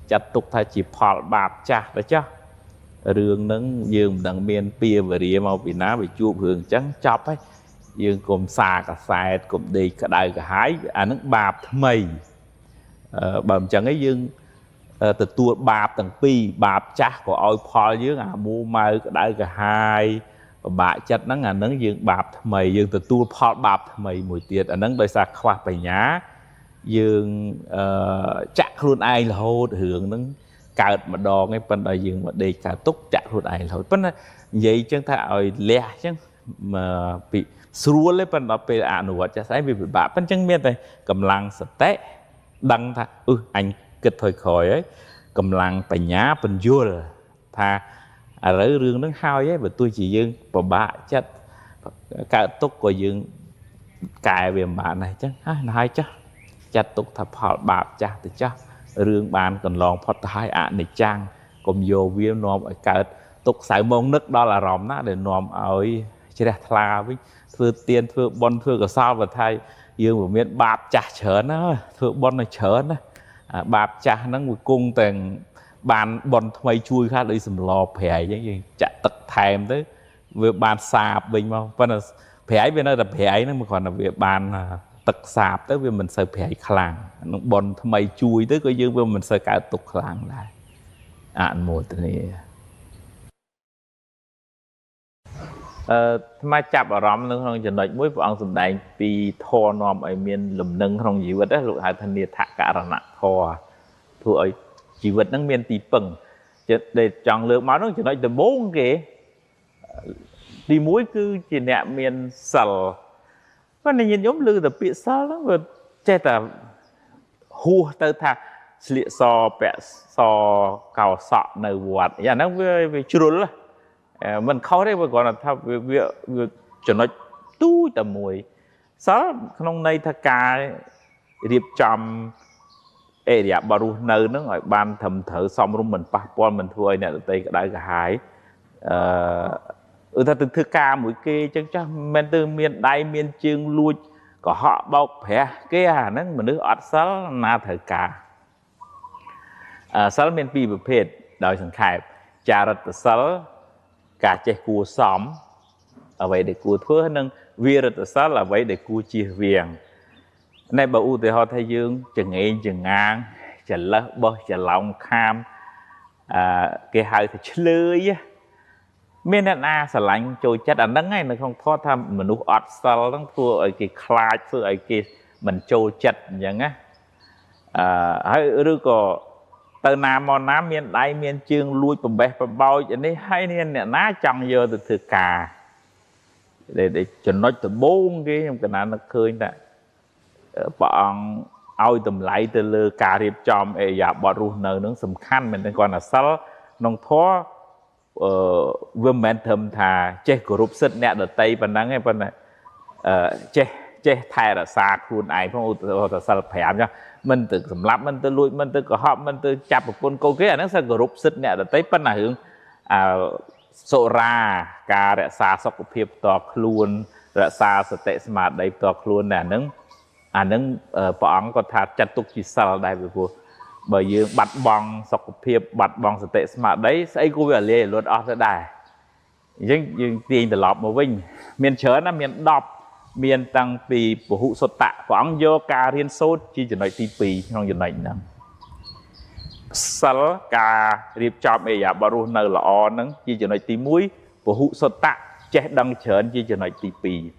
chặt tục thay chỉ phò bạp chả đấy chứ rương nâng dương đằng miền pia và rìa màu bị ná bị chua hưởng trắng chọc ấy dương cùng xa cả sai cùng đi cả đại cả hái nước bạp mày bầm chẳng ấy dương từ tua bạp tầng pi bạp chắc của oi phò dưới mua mai cả đại cả hai bạ chất nó nâng dương bạp mày dương từ tua phò bạp mày mùi tiệt nâng đôi xa khoa phải nhá dương chắc luôn ai là hô hưởng nâng cào mà đo ngay bên đại dương mà đi cả túc chắc luôn ai là hô bên vậy chân ta oi lẹ chứ mà bị xua lấy bên đó về nụ vật cho thấy vì bà bên chân miên này cầm lăng sạch té đăng tha anh kịch thời khỏi ấy cầm lăng phải nhá bên vua rồi tha rỡ rương nó hao ấy và tôi chỉ dương và bà chết cả túc của dương cài về bà này chứ nói chứ chặt túc thập họ bạp cha từ chắc rương bàn còn lòng phật hai này trang cùng vô viêm nôm ở cả túc sải mông nước đó là ròm ná để nôm ở chỉ là thà với thưa tiền thưa bon thưa cả sao và thay dương của miền bạp chả chở nó thưa bon này chở nó bạp chả nó một cung tiền bàn bon thay chui khác đi sầm lò phèo giống như chả tật thèm tới vừa bàn sạp bình mà vẫn là phèo bên đây là phèo nó mà còn là việc bàn tật sạp tới vì mình sợ phèo khlang bon thay chui tới coi dương vì mình sợ cả tục khlang lại một từ này mà chạp ở rõm nâng không chẳng nói mỗi vọng dùm đánh vì thô nòm ở miền lùm nâng không dĩ vật đó lục hai thân niên thạc cả là nặng thô thua ấy chỉ vật nâng miền tì pừng để chọn lượng máu nó chẳng nói từ bốn kì đi muối cứ chỉ nẹ miền sẵl và này nhìn giống lưu tập bị sao đó và chết là hùa tơ thạc lịa so bẹ so cào sọ nở vọt và nó về chú là mình khó đấy mà còn là theo việc cho nó túi tầm mùi sao không nay thà ca điệp trầm area baru nơi nó gọi ban thầm thở xong rồi mình passport mình thôi nè tây cái đại cả hải ta từ thứ ca mũi kia chắc chắc men từ miền đại miền chương lui có họ bọc hẻ kia nó mình nước ọt sál na thời ca sál miền pi bậc phết đời sẵn khai trà rật sál cả chế cua xóm ở vậy để cua thưa nâng vi rật sál là vậy để cua chia viền này bảo u thì họ thay dương chừng nghe chừng ngang chừng lỡ bơ chừng lòng kham cái hai thì lưới miền Nam a sờ lạnh trôi chết ở nắng này nó không thoát tham mình nuốt ọt sal nó thua ở cái khai thua ở cái mình trôi chết vậy á hay rồi có từ nam mòn nam miền đại miền chương lui bầm bè bầm bao vậy này hay nên nè ná trong giờ từ từ cà để cho nó từ bốn cái trong cái nào nó khơi nè bọn ao tầm lại từ lơ cà riệp chòm ấy dạ bọn ruột nở nó sầm khăn mình còn là sal nông thó vừa men thầm thà che của rụp sứt nè ở tây phần nắng hay phần này che thay là xa khuôn ai không có sao phèm nhá mình tự sầm lấp mình tự lùi mình tự có họ mình tự chập một con câu kia nó sẽ của rụp sứt nè ở tây phần này hướng sổ ra cà để xa sọc của phiệp to khuôn để xa sẽ tệ smart đây to khuôn nè nứng nứng bọn có thà chặt tục chỉ sờ đây về cô bởi vì bạch bong sọc phiệp bạch bong sẽ tệ smart đấy sẽ cô về lê luôn ở thế này nhưng tiền từ lọp một vinh miền chớ nó miền đọc miền tăng pì của hụ sốt tạ quảng vô cà riêng sốt chỉ cho nói tí pì không cho nói nữa sal cà riêng chọn ấy à baru nở là o nắng chỉ cho nói tí muối của hụ sốt tạ che đăng chớn chỉ cho nói tí pì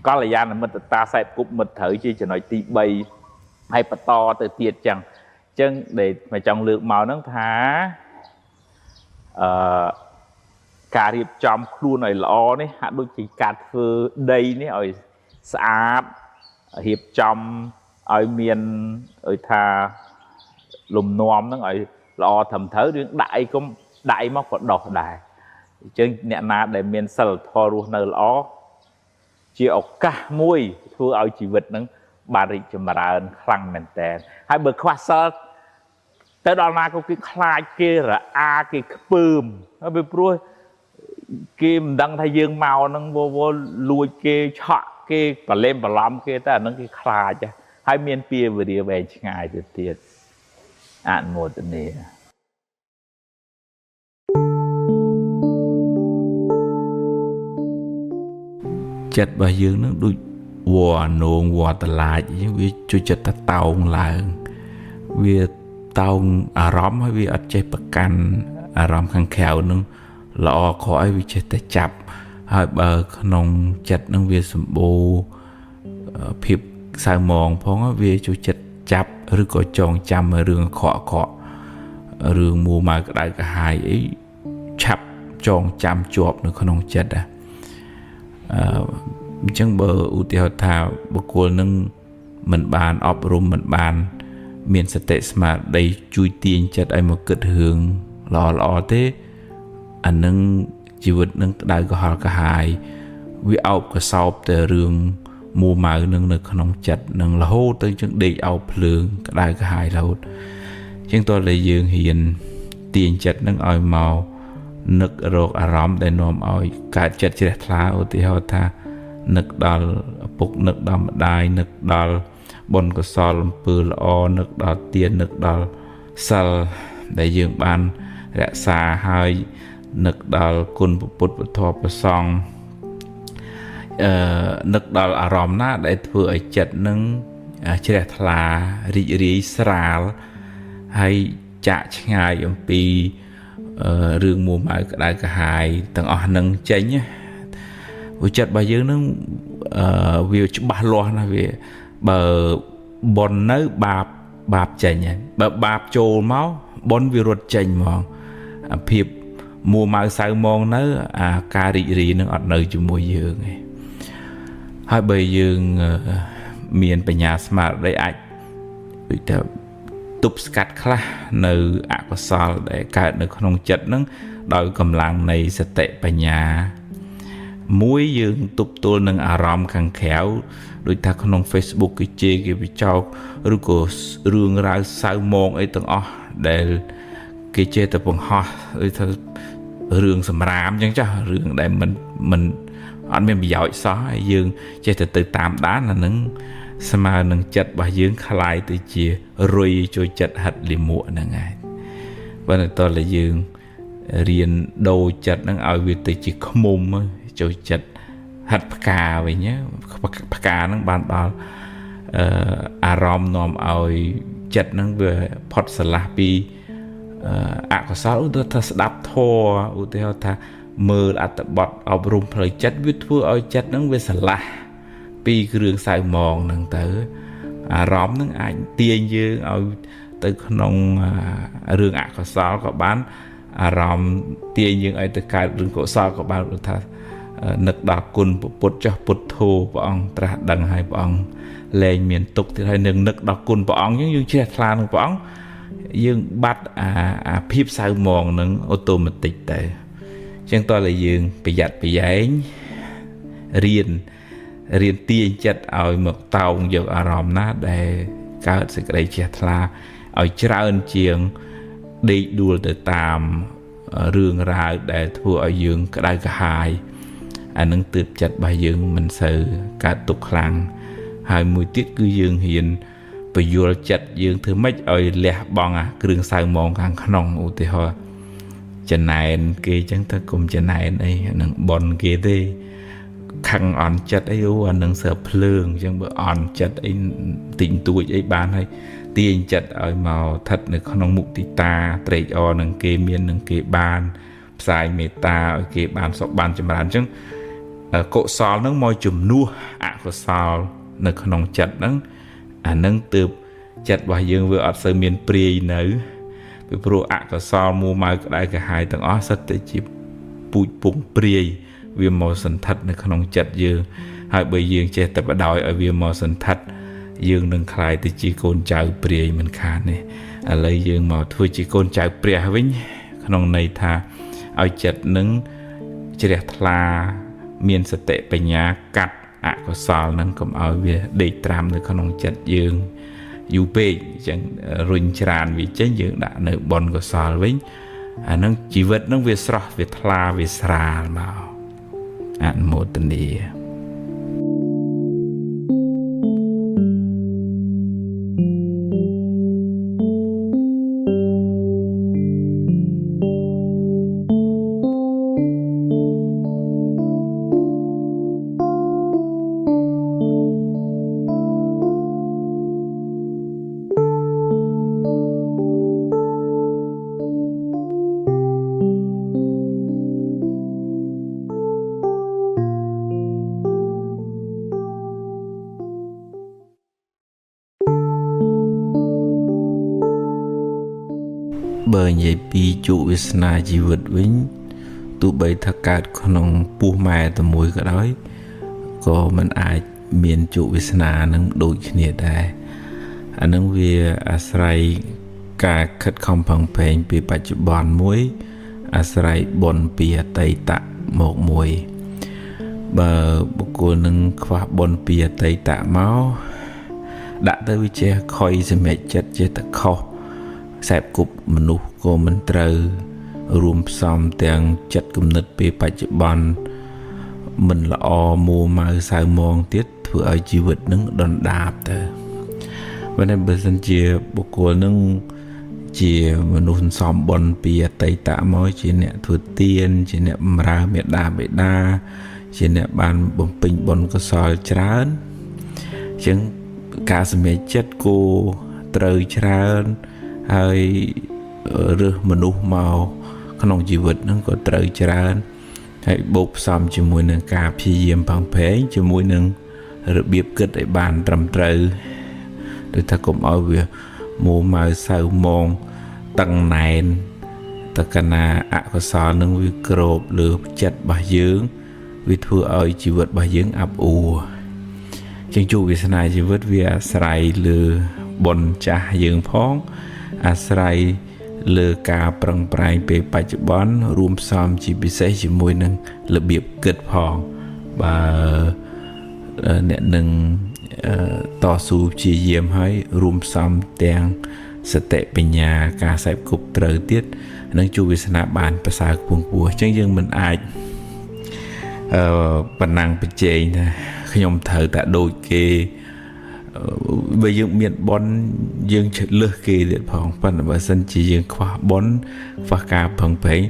có là gian là mình ta sẽ cục mình thử chỉ cho nói tí bay hay bắt to từ tiệt chẳng chân để mà trong lượng màu nó thả cà riệp trong khuôn này lò này hạ đôi chỉ cà phơ đây này ở xã hiệp trong ở miền ở thà lùm nòm nó ở lò thầm thớ đến đại công đại móc còn đỏ đài chân nè na để miền sờ thò luôn nơi lò chỉ ở cả môi thua ở chỉ vật nó bà rịt cho mà ra khăng mền tèn hai bờ khoa sơ tới đó là có cái khai kia là cái bơm nó bị pruôi kim đăng thay dương màu nó vô lùi kia chọn kia và lên và làm kia ta nó cái khai chứ hai miền pia vừa đi về ngày từ tiền អនុមោទនាចិត្តរបស់យើងនឹងដូចវ៉នងវ៉តឡាចវាជួយចិត្តទៅតោងឡើងវាតោងអារម្មណ៍ហើយវាអត់ចេះប្រកាន់អារម្មណ៍ខាងក្រៅនឹងល្អខកឲ្យវាចេះតែចាប់ហើយបើក្នុងចិត្តនឹងវាសម្បូរភាពសៅមងផងវាជួយចិត្តចាប់ឬក៏ចងចាំរឿងខករឿងមួម៉ៅក្តៅក្រហាយអីឆាប់ចងចាំជាប់នៅក្នុងចិត្តអញ្ចឹងបើឧទាហរណ៍ថាបុគ្គលនឹងមិនបានអប់រំមិនបានមានសតិស្មារតីជួយទាញចិត្តឲ្យមកគិតរឿងល្អទេអានឹងជីវិតនឹងក្តៅក្រហល់ក្រហាយវាអោបកសោបតែរឿងមួម៉ៅនឹងនៅក្នុងចិត្តនឹងរហូតទៅជាងដេកអោបភ្លើងក្តៅក្រហាយរហូតជាងតើតែយើងហ៊ានទាញចិត្តនឹងឲ្យមកនឹករកអារម្មណ៍ដែលនាំឲ្យកើតចិត្តជ្រះថ្លាឧទាហរណ៍ថានឹកដល់ឪពុកនឹកដល់ម្ដាយនឹកដល់បុណ្យកុសលអំពើល្អនឹកដល់ទាននឹកដល់សិលដែលយើងបានរក្សាហើយនឹកដល់គុណពុទ្ធពធប្រសង្ឃនឹកដល់អារម្មណ៍ណាដែលធ្វើឲ្យចិត្តនឹងជ្រះថ្លារីករាយស្រាលហើយចាក់ឆ្ងាយអំពីរឿងមួម៉ៅក្តៅក្រហាយទាំងអស់នឹងចេញវិចិត្តរបស់យើងនឹងវាច្បាស់លាស់ណាវាបើបុណ្យនៅបាបចេញហើយបើបាបចូលមកបុណ្យវារត់ចេញហ្មងអាភាពមួម៉ៅសៅមងនៅអាការរីករាយនឹងអត់នៅជាមួយយើងឯងហើយបើយើងមានបញ្ញាស្មារតីអាចដូចថាទប់ស្កាត់ខ្លះនៅអកុសលដែលកើតនៅក្នុងចិត្តនឹងដោយកម្លាំងនៃសតិបញ្ញាមួយយើងទប់ទល់នឹងអារម្មណ៍ខាងក្រៅដូចថាក្នុង Facebook គេជេរគេបិចោកឬក៏រឿងរ៉ាវសៅមងអីទាំងអស់ដែលគេជេរទៅបង្ហោះដូចថារឿងសម្រាមអញ្ចឹងចាស់រឿងដែលមិនអត់មានប្រយោជន៍សោះហើយយើងចេះតែទៅតាមដានអានឹងស្មើនឹងចិត្តរបស់យើងคล้ายទៅជារុយជួយចិត្តហិតលិមួកហ្នឹងឯងបើតើយើងរៀនដូរចិត្តហ្នឹងឲ្យវាទៅជាខ្មុំចូលចិត្តហិតផ្កាវិញផ្កាហ្នឹងបានដល់អារម្មណ៍នាំឲ្យចិត្តហ្នឹងវាផុតស្រឡះពីអកុសលឧទាហរណ៍ថាស្ដាប់ធម៌ឧទាហរណ៍ថាមើលអត្ថបទអប់រំផ្លូវចិត្តវាធ្វើឲ្យចិត្តហ្នឹងវាស្រឡះពីគ្រឿងសៅមងហ្នឹងទៅអារម្មណ៍ហ្នឹងអាចទាញយើងឲ្យទៅក្នុងរឿងអកុសលក៏បានអារម្មណ៍ទាញយើងឲ្យទៅកើតរឿងកុសលក៏បានព្រោះថានឹកដល់គុណពុទ្ធចាស់ពុទ្ធធម៌ព្រះអង្គត្រាស់ដឹងហើយព្រះអង្គលែងមានទុកទៀតហើយនឹងនឹកដល់គុណព្រះអង្គយើងជ្រះថ្លានឹងព្រះអង្គយើងបាត់អាភាពសៅមងនឹងអូតូម៉ាទិកទៅអញ្ចឹងតើយើងប្រយ័ត្នប្រយែងរៀនទាញចិត្តឲ្យមកតោងយកអារម្មណ៍ណាដែលកើតសេចក្តីជ្រះថ្លាឲ្យច្រើនជាងដេកដួលទៅតាមរឿងរ៉ាវដែលធ្វើឲ្យយើងក្តៅក្រហាយអានឹងទើបចិត្តរបស់យើងមិនសូវកើតទុកខ្លាំងហើយមួយទៀតគឺយើងហ៊ានពយល់ចិត្តយើងធ្វើម៉េចឲ្យលះបង់អាគ្រឿងសៅមងខាងក្នុងឧទាហរណ៍ចំណែនគេអញ្ចឹងទៅកុំចំណែនអីនឹងបនគេទេខឹងអន់ចិត្តអីអានឹងសើភ្លើងអញ្ចឹងបើអន់ចិត្តអីតិចតួចអីបានហើយទាញចិត្តឲ្យមកស្ថិតនៅក្នុងមុទិតាត្រេកអរនឹងគេមាននឹងគេបានផ្សាយមេត្តាឲ្យគេបានសុខបានចម្រើនអញ្ចឹងកុសលនឹងមកជំនួសអកុសលនៅក្នុងចិត្តហ្នឹងអានឹងទើបចិត្តរបស់យើងវាអត់សូវមានព្រាយនៅពីព្រោះអកុសលមួម៉ៅក្តៅក្រហាយទាំងអស់សិតតែជាពូជពងព្រាយវាមកសន្ធិដ្ឋនៅក្នុងចិត្តយើងហើយបើយើងចេះតែបដ ாய் ឲ្យវាមកសន្ធិដ្ឋយើងនឹងคล้ายទៅជាកូនចៅព្រាយមិនខានទេឥឡូវយើងមកធ្វើជាកូនចៅព្រះវិញក្នុងន័យថាឲ្យចិត្តនឹងជ្រះថ្លាមានសតិបញ្ញាកាត់អកុសលនឹងកុំឲ្យវាដេកត្រាំនៅក្នុងចិត្តយើងយូរពេកអញ្ចឹងរុញច្រានវាចេញយើងដាក់នៅបុណ្យកុសលវិញអានឹងជីវិតនឹងវាស្រស់វាថ្លាវាស្រាលមកអនុមោទនា បើនិយាយពីជោគវាសនាជីវិតវិញទោះបីថាកើតក្នុងពោះម៉ែតែមួយក៏ដោយក៏មិនអាចមានជោគវាសនានឹងដូចគ្នាដែរអានឹងវាអាស្រ័យការខិតខំប្រឹងប្រែងពីបច្ចុប្បន្នមួយអាស្រ័យបុណ្យពីអតីតមកមួយបើបុគ្គលនឹងខ្វះបុណ្យពីអតីតមកដាក់ទៅវាចេះខុយសម្រេចចិត្តចេះតែខុសខ្សែគប់មនុស្សក៏មិនត្រូវរួមផ្សំទាំងចិត្តគំនិតពេលបច្ចុប្បន្នមិនល្អមួម៉ៅសៅមងទៀតធ្វើឲ្យជីវិតនឹងដុនដាបទៅបើសិនជាបុគ្គលនឹងជាមនុស្សសំបុនពីអតីតមកជាអ្នកធ្វើទានជាអ្នកបម្រើមេដាបេដាជាអ្នកបានបំពេញបុណ្យកុសលច្រើនអញ្ចឹងការសម្រេចចិត្តគោត្រូវច្រើនហើយរើសមនុស្សមកក្នុងជីវិតហ្នឹងក៏ត្រូវច្រើនហើយបូកផ្សំជាមួយនឹងការព្យាយាមប្រឹងប្រែងជាមួយនឹងរបៀបគិតឲ្យបានត្រឹមត្រូវដូចថាកុំឲ្យវាមួម៉ៅសៅមងតឹងណែនតកណាអកុសលនឹងវាក្របលើចិត្តរបស់យើងវាធ្វើឲ្យជីវិតរបស់យើងអាប់អួរជាងជោគវាសនាជីវិតវាអាស្រ័យលើបុណ្យចាស់យើងផងអាស្រ័យលើការប្រឹងប្រែងពេលបច្ចុប្បន្នរួមផ្សំជាពិសេសជាមួយនឹងរបៀបគិតផងបើអ្នកនឹងតស៊ូព្យាយាមឲ្យរួមផ្សំទាំងសតិបញ្ញាការសេពគប់ត្រូវទៀតនឹងជួបវាសនាបានប្រសើរខ្ពង់ខ្ពស់អញ្ចឹងយើងមិនអាចបណ្ណាំងប្រជែងថាខ្ញុំត្រូវតែដូចគេបើយើងមានបុណ្យយើងលើសគេទៀតផងប៉ុន្តែបើសិនជាយើងខ្វះបុណ្យខ្វះការប្រឹងប្រែង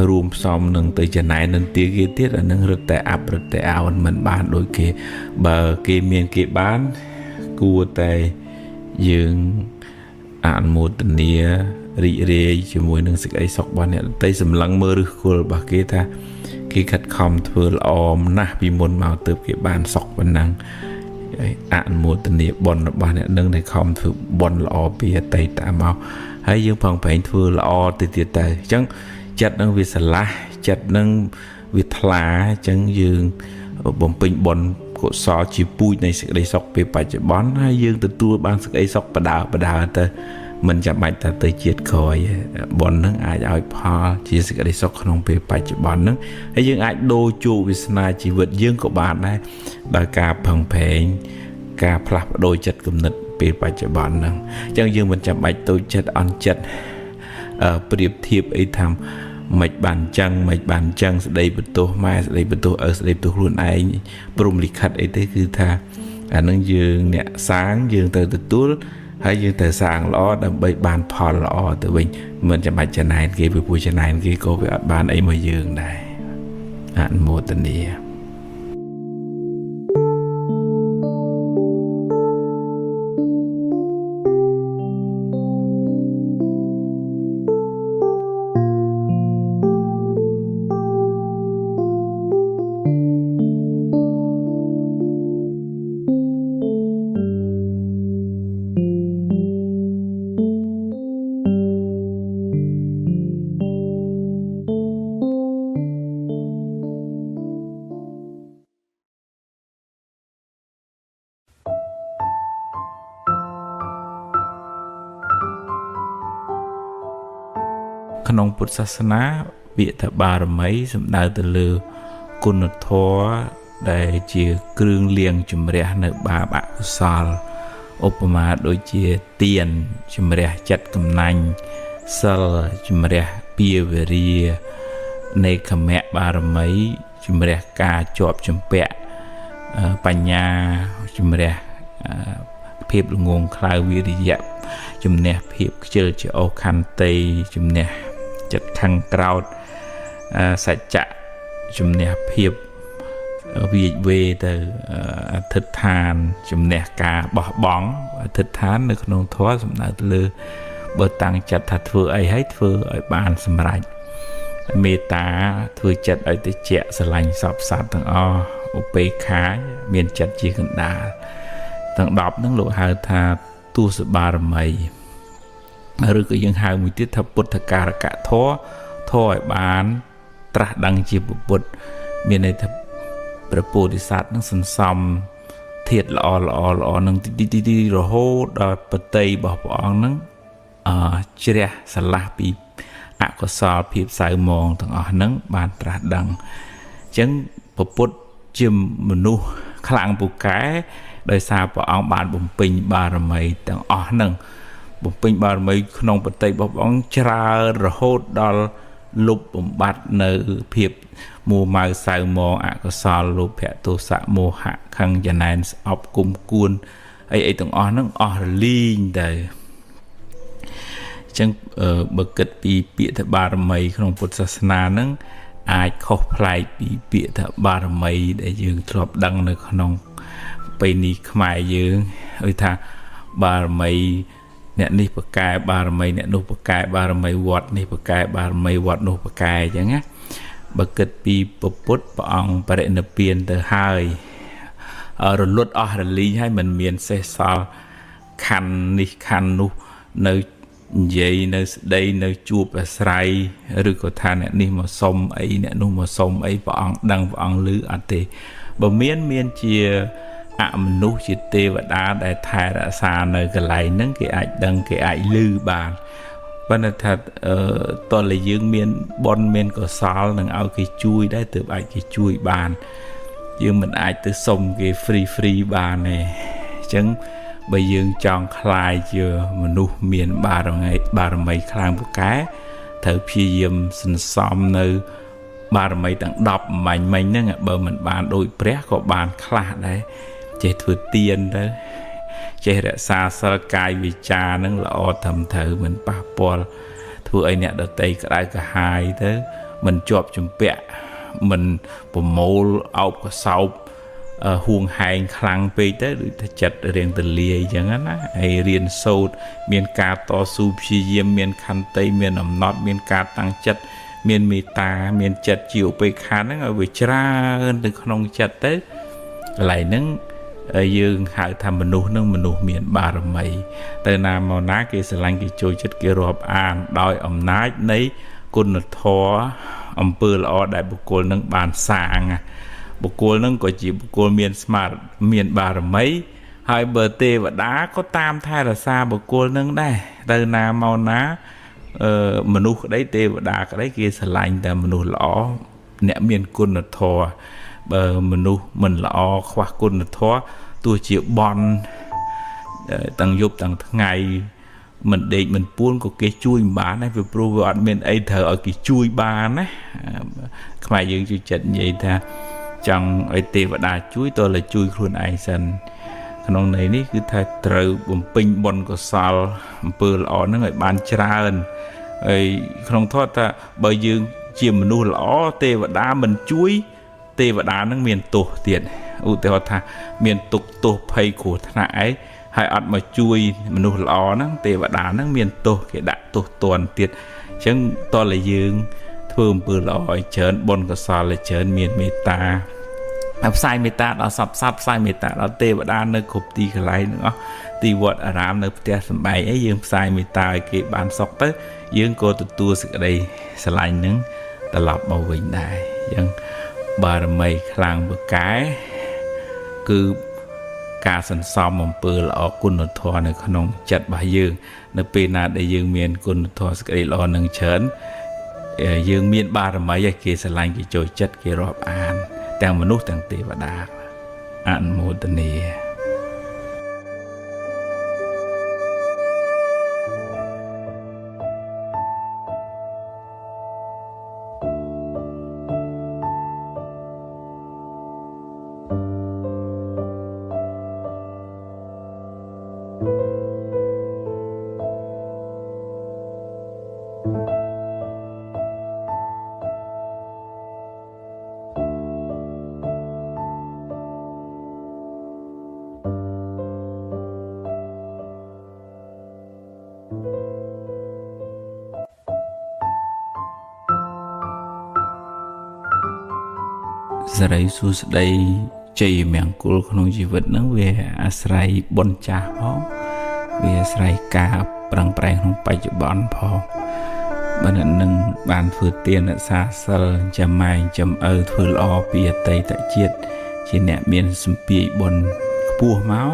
រួមផ្សំនឹងទៅចំណែននឹងទាគេទៀតអានឹងរឹតតែអាប់រឹតតែអោនមិនបានដូចគេបើគេមានគេបានគួរតែយើងអនុមោទនារីករាយជាមួយនឹងសេចក្តីសុខរបស់អ្នកដទៃសម្លឹងមើលឫសគល់របស់គេថាគេខិតខំធ្វើល្អណាស់ពីមុនមកទើបគេបានសុខប៉ុណ្ណឹងអនុមោទនាបុណ្យរបស់អ្នកនឹងដែលខំធ្វើបុណ្យល្អពីអតីតមកហើយយើងប្រឹងប្រែងធ្វើល្អទៅទៀតទៅអញ្ចឹងចិត្តនឹងវាស្រឡះចិត្តនឹងវាថ្លាអញ្ចឹងយើងបំពេញបុណ្យកុសលជាពូជនៃសេចក្តីសុខពេលបច្ចុប្បន្នហើយយើងទទួលបានសេចក្តីសុខបដើទៅមិនចាំបាច់តែទៅជាតិក្រោយបុណ្យនឹងអាចឲ្យផលជាសេចក្តីសុខក្នុងពេលបច្ចុប្បន្ននឹងហើយយើងអាចដូរជោគវាសនាជីវិតយើងក៏បានដែរដោយការប្រឹងប្រែងការផ្លាស់ប្ដូរចិត្តគំនិតពេលបច្ចុប្បន្នហ្នឹងអញ្ចឹងយើងមិនចាំបាច់តូចចិត្តអន់ចិត្តប្រៀបធៀបអីថាមិនបានចឹងស្ដីបន្ទោសម៉ែស្ដីបន្ទោសឪស្ដីបន្ទោសខ្លួនឯងព្រមលិខិតអីទេគឺថាអានឹងយើងអ្នកសាងយើងទៅទទួលហើយយើងទៅសាងល្អដើម្បីបានផលល្អទៅវិញមិនចាំបាច់ចំណែនគេពីព្រោះចំណែនគេក៏វាអត់បានអីមកយើងដែរអនុមោទនាក្នុងពុទ្ធសាសនាពាក្យថាបារមីសំដៅទៅលើគុណធម៌ដែលជាគ្រឿងលាងជំរះនៅបាបអកុសលឧបមាដូចជាទានជំរះចិត្តកំណាញ់សិលជំរះពាវេរានេក្ខមៈបារមីជំរះការជាប់ជំពាក់បញ្ញាជំរះភាពល្ងងខ្លៅវិរិយៈជំនះភាពខ្ជិលច្រអូសខន្តីជំនះចិត្តខឹងក្រោធសច្ចៈជំនះភាពវិវេទៅអធិដ្ឋានជំនះការបោះបង់អធិដ្ឋាននៅក្នុងធម៌សំដៅទៅលើបើតាំងចិត្តថាធ្វើអីហើយធ្វើឲ្យបានសម្រេចមេត្តាធ្វើចិត្តឲ្យតិចស្រឡាញ់សពសត្វទាំងអស់ឧបេក្ខាមានចិត្តជាកណ្ដាលទាំង10ហ្នឹងលោកហៅថាទស្សបារមី ឬក៏យើងហៅមួយទៀតថាពុទ្ធការកធម៌ធម៌ឲ្យបានត្រាស់ដឹងជាពុទ្ធមានន័យថាព្រះពោធិសត្វនឹងសន្សំធាតុល្អនឹងទីរហូតដល់បតីរបស់ព្រះអង្គនឹងជ្រះស្រឡះពីអកុសលភាពសៅមងទាំងអស់ហ្នឹងបានត្រាស់ដឹងអញ្ចឹងពុទ្ធជាមនុស្សខ្លាំងពូកែដោយសារព្រះអង្គបានបំពេញបារមីទាំងអស់ហ្នឹងបំពេញបារមីក្នុងបតីរបស់ព្រះអង្គច្រើនរហូតដល់លុបបំបត្តិនៅភាពមួម៉ៅសៅមងអកុសលលោភៈទោសៈមោហៈខឹងចំណែនស្អប់គុំគួនអីទាំងអស់ហ្នឹងអស់រលីងទៅអញ្ចឹងបើគិតពីពាក្យថាបារមីក្នុងពុទ្ធសាសនាហ្នឹងអាចខុសប្លែកពីពាក្យថាបារមីដែលយើងធ្លាប់ដឹងនៅក្នុងពេលនេះខ្មែរយើងហៅថាបារមីអ្នកនេះបកែបារមីអ្នកនោះបកែបារមីវត្តនេះបកែបារមីវត្តនោះបកែអញ្ចឹងណាបើគិតពីពុទ្ធព្រះអង្គបរិនិព្វានទៅហើយរលត់អស់រលីងហើយមិនមានសេះសល់ខណ្ឌនេះខណ្ឌនោះនៅនិយាយនៅស្ដីនៅជួបអាស្រ័យឬក៏ថាអ្នកនេះមកសុំអីអ្នកនោះមកសុំអីព្រះអង្គដឹងព្រះអង្គឮអត់ទេបើមានជាអមនុស្សជាទេវតាដែលថែរក្សានៅកន្លែងហ្នឹងគេអាចដឹងគេអាចឮបានប៉ុន្តែថាតើយើងមានបុណ្យមានកុសលនឹងឲ្យគេជួយដែរទើបអាចគេជួយបានយើងមិនអាចទៅសុំគេ free បានទេអញ្ចឹងបើយើងចង់ខ្លាយជាមនុស្សមានបារមីខ្លាំងពូកែត្រូវព្យាយាមសន្សំនៅបារមីទាំង10មិញហ្នឹងបើមិនបានដូចព្រះក៏បានខ្លះដែរចេះធ្វើទានទៅចេះរក្សាសិលកាយវាចាហ្នឹងល្អត្រឹមត្រូវមិនប៉ះពាល់ធ្វើឲ្យអ្នកដតីក្តៅក្រហាយទៅមិនជាប់ជំពាក់មិនប្រមូលអោបកសោបហួងហែងខ្លាំងពេកទៅដូចថាចិត្តរៀងទលាយអញ្ចឹងណាហើយរៀនសូត្រមានការតស៊ូព្យាយាមមានខន្តីមានអំណត់មានការតាំងចិត្តមានមេត្តាមានចិត្តជាឧបេក្ខាហ្នឹងឲ្យវាច្រើនទៅក្នុងចិត្តទៅកន្លែងហ្នឹងយើងហៅថាមនុស្សនឹងមនុស្សមានបារមីទៅណាមកណាគេស្រឡាញ់គេចូលចិត្តគេរាប់អានដោយអំណាចនៃគុណធម៌អំពើល្អដែលបុគ្គលនឹងបានសាងបុគ្គលនឹងក៏ជាបុគ្គលមានស្មារតីមានបារមីហើយបើទេវតាក៏តាមថែរក្សាបុគ្គលនឹងដែរទៅណាមកណាមនុស្សក្តីទេវតាក្តីគេស្រឡាញ់តែមនុស្សល្អអ្នកមានគុណធម៌បើមនុស្សមិនល្អខ្វះគុណធម៌ទោះជាបន់ទាំងយប់ទាំងថ្ងៃមិនដេកមិនពួនក៏គេជួយមិនបានដែរព្រោះវាអត់មានអីត្រូវឲ្យគេជួយបានណាខ្មែរយើងជួយចិត្តនិយាយថាចង់ឲ្យទេវតាជួយតើលើជួយខ្លួនឯងសិនក្នុងន័យនេះគឺថាត្រូវបំពេញបុណ្យកុសលអំពើល្អហ្នឹងឲ្យបានច្រើនហើយក្នុងធម៌ថាបើយើងជាមនុស្សល្អទេវតាមិនជួយទេវតានឹងមានទោសទៀតឧទាហរណ៍ថាមានទុក្ខទោសភ័យគ្រោះថ្នាក់អីហើយអត់មកជួយមនុស្សល្អហ្នឹងទេវតានឹងមានទោសគេដាក់ទោសទណ្ឌទៀតអញ្ចឹងតើលើយើងធ្វើអំពើល្អឲ្យច្រើនបុណ្យកុសលឲ្យច្រើនមានមេត្តាផ្សាយមេត្តាដល់សត្វផ្សាយមេត្តាដល់ទេវតានៅគ្រប់ទីកន្លែងទាំងអស់ទីវត្តអារាមនៅផ្ទះសម្បែងអីយើងផ្សាយមេត្តាឲ្យគេបានសុខទៅយើងក៏ទទួលសេចក្តីស្រឡាញ់នឹងត្រឡប់មកវិញដែរអញ្ចឹងបារមីខ្លាំងពូកែគឺការសន្សំអំពើល្អគុណធម៌នៅក្នុងចិត្តរបស់យើងនៅពេលណាដែលយើងមានគុណធម៌សេចក្តីល្អនឹងច្រើនយើងមានបារមីឲ្យគេស្រឡាញ់គេចូលចិត្តគេរាប់អានទាំងមនុស្សទាំងទេវតាអនុមោទនាសេរីសួស្តីជ័យមង្គលក្នុងជីវិតហ្នឹងវាអាស្រ័យបុណ្យចាស់ផងវាអាស្រ័យការ ប្រឹងប្រែងក្នុងបច្ចុប្បន្នផងបើអ្នកនឹងបានធ្វើទានរក្សាសិលចាំម៉ែចាំឪធ្វើល្អពីអតីតជាតិជាអ្នកមានសម្ពាយបុណ្យខ្ពស់មក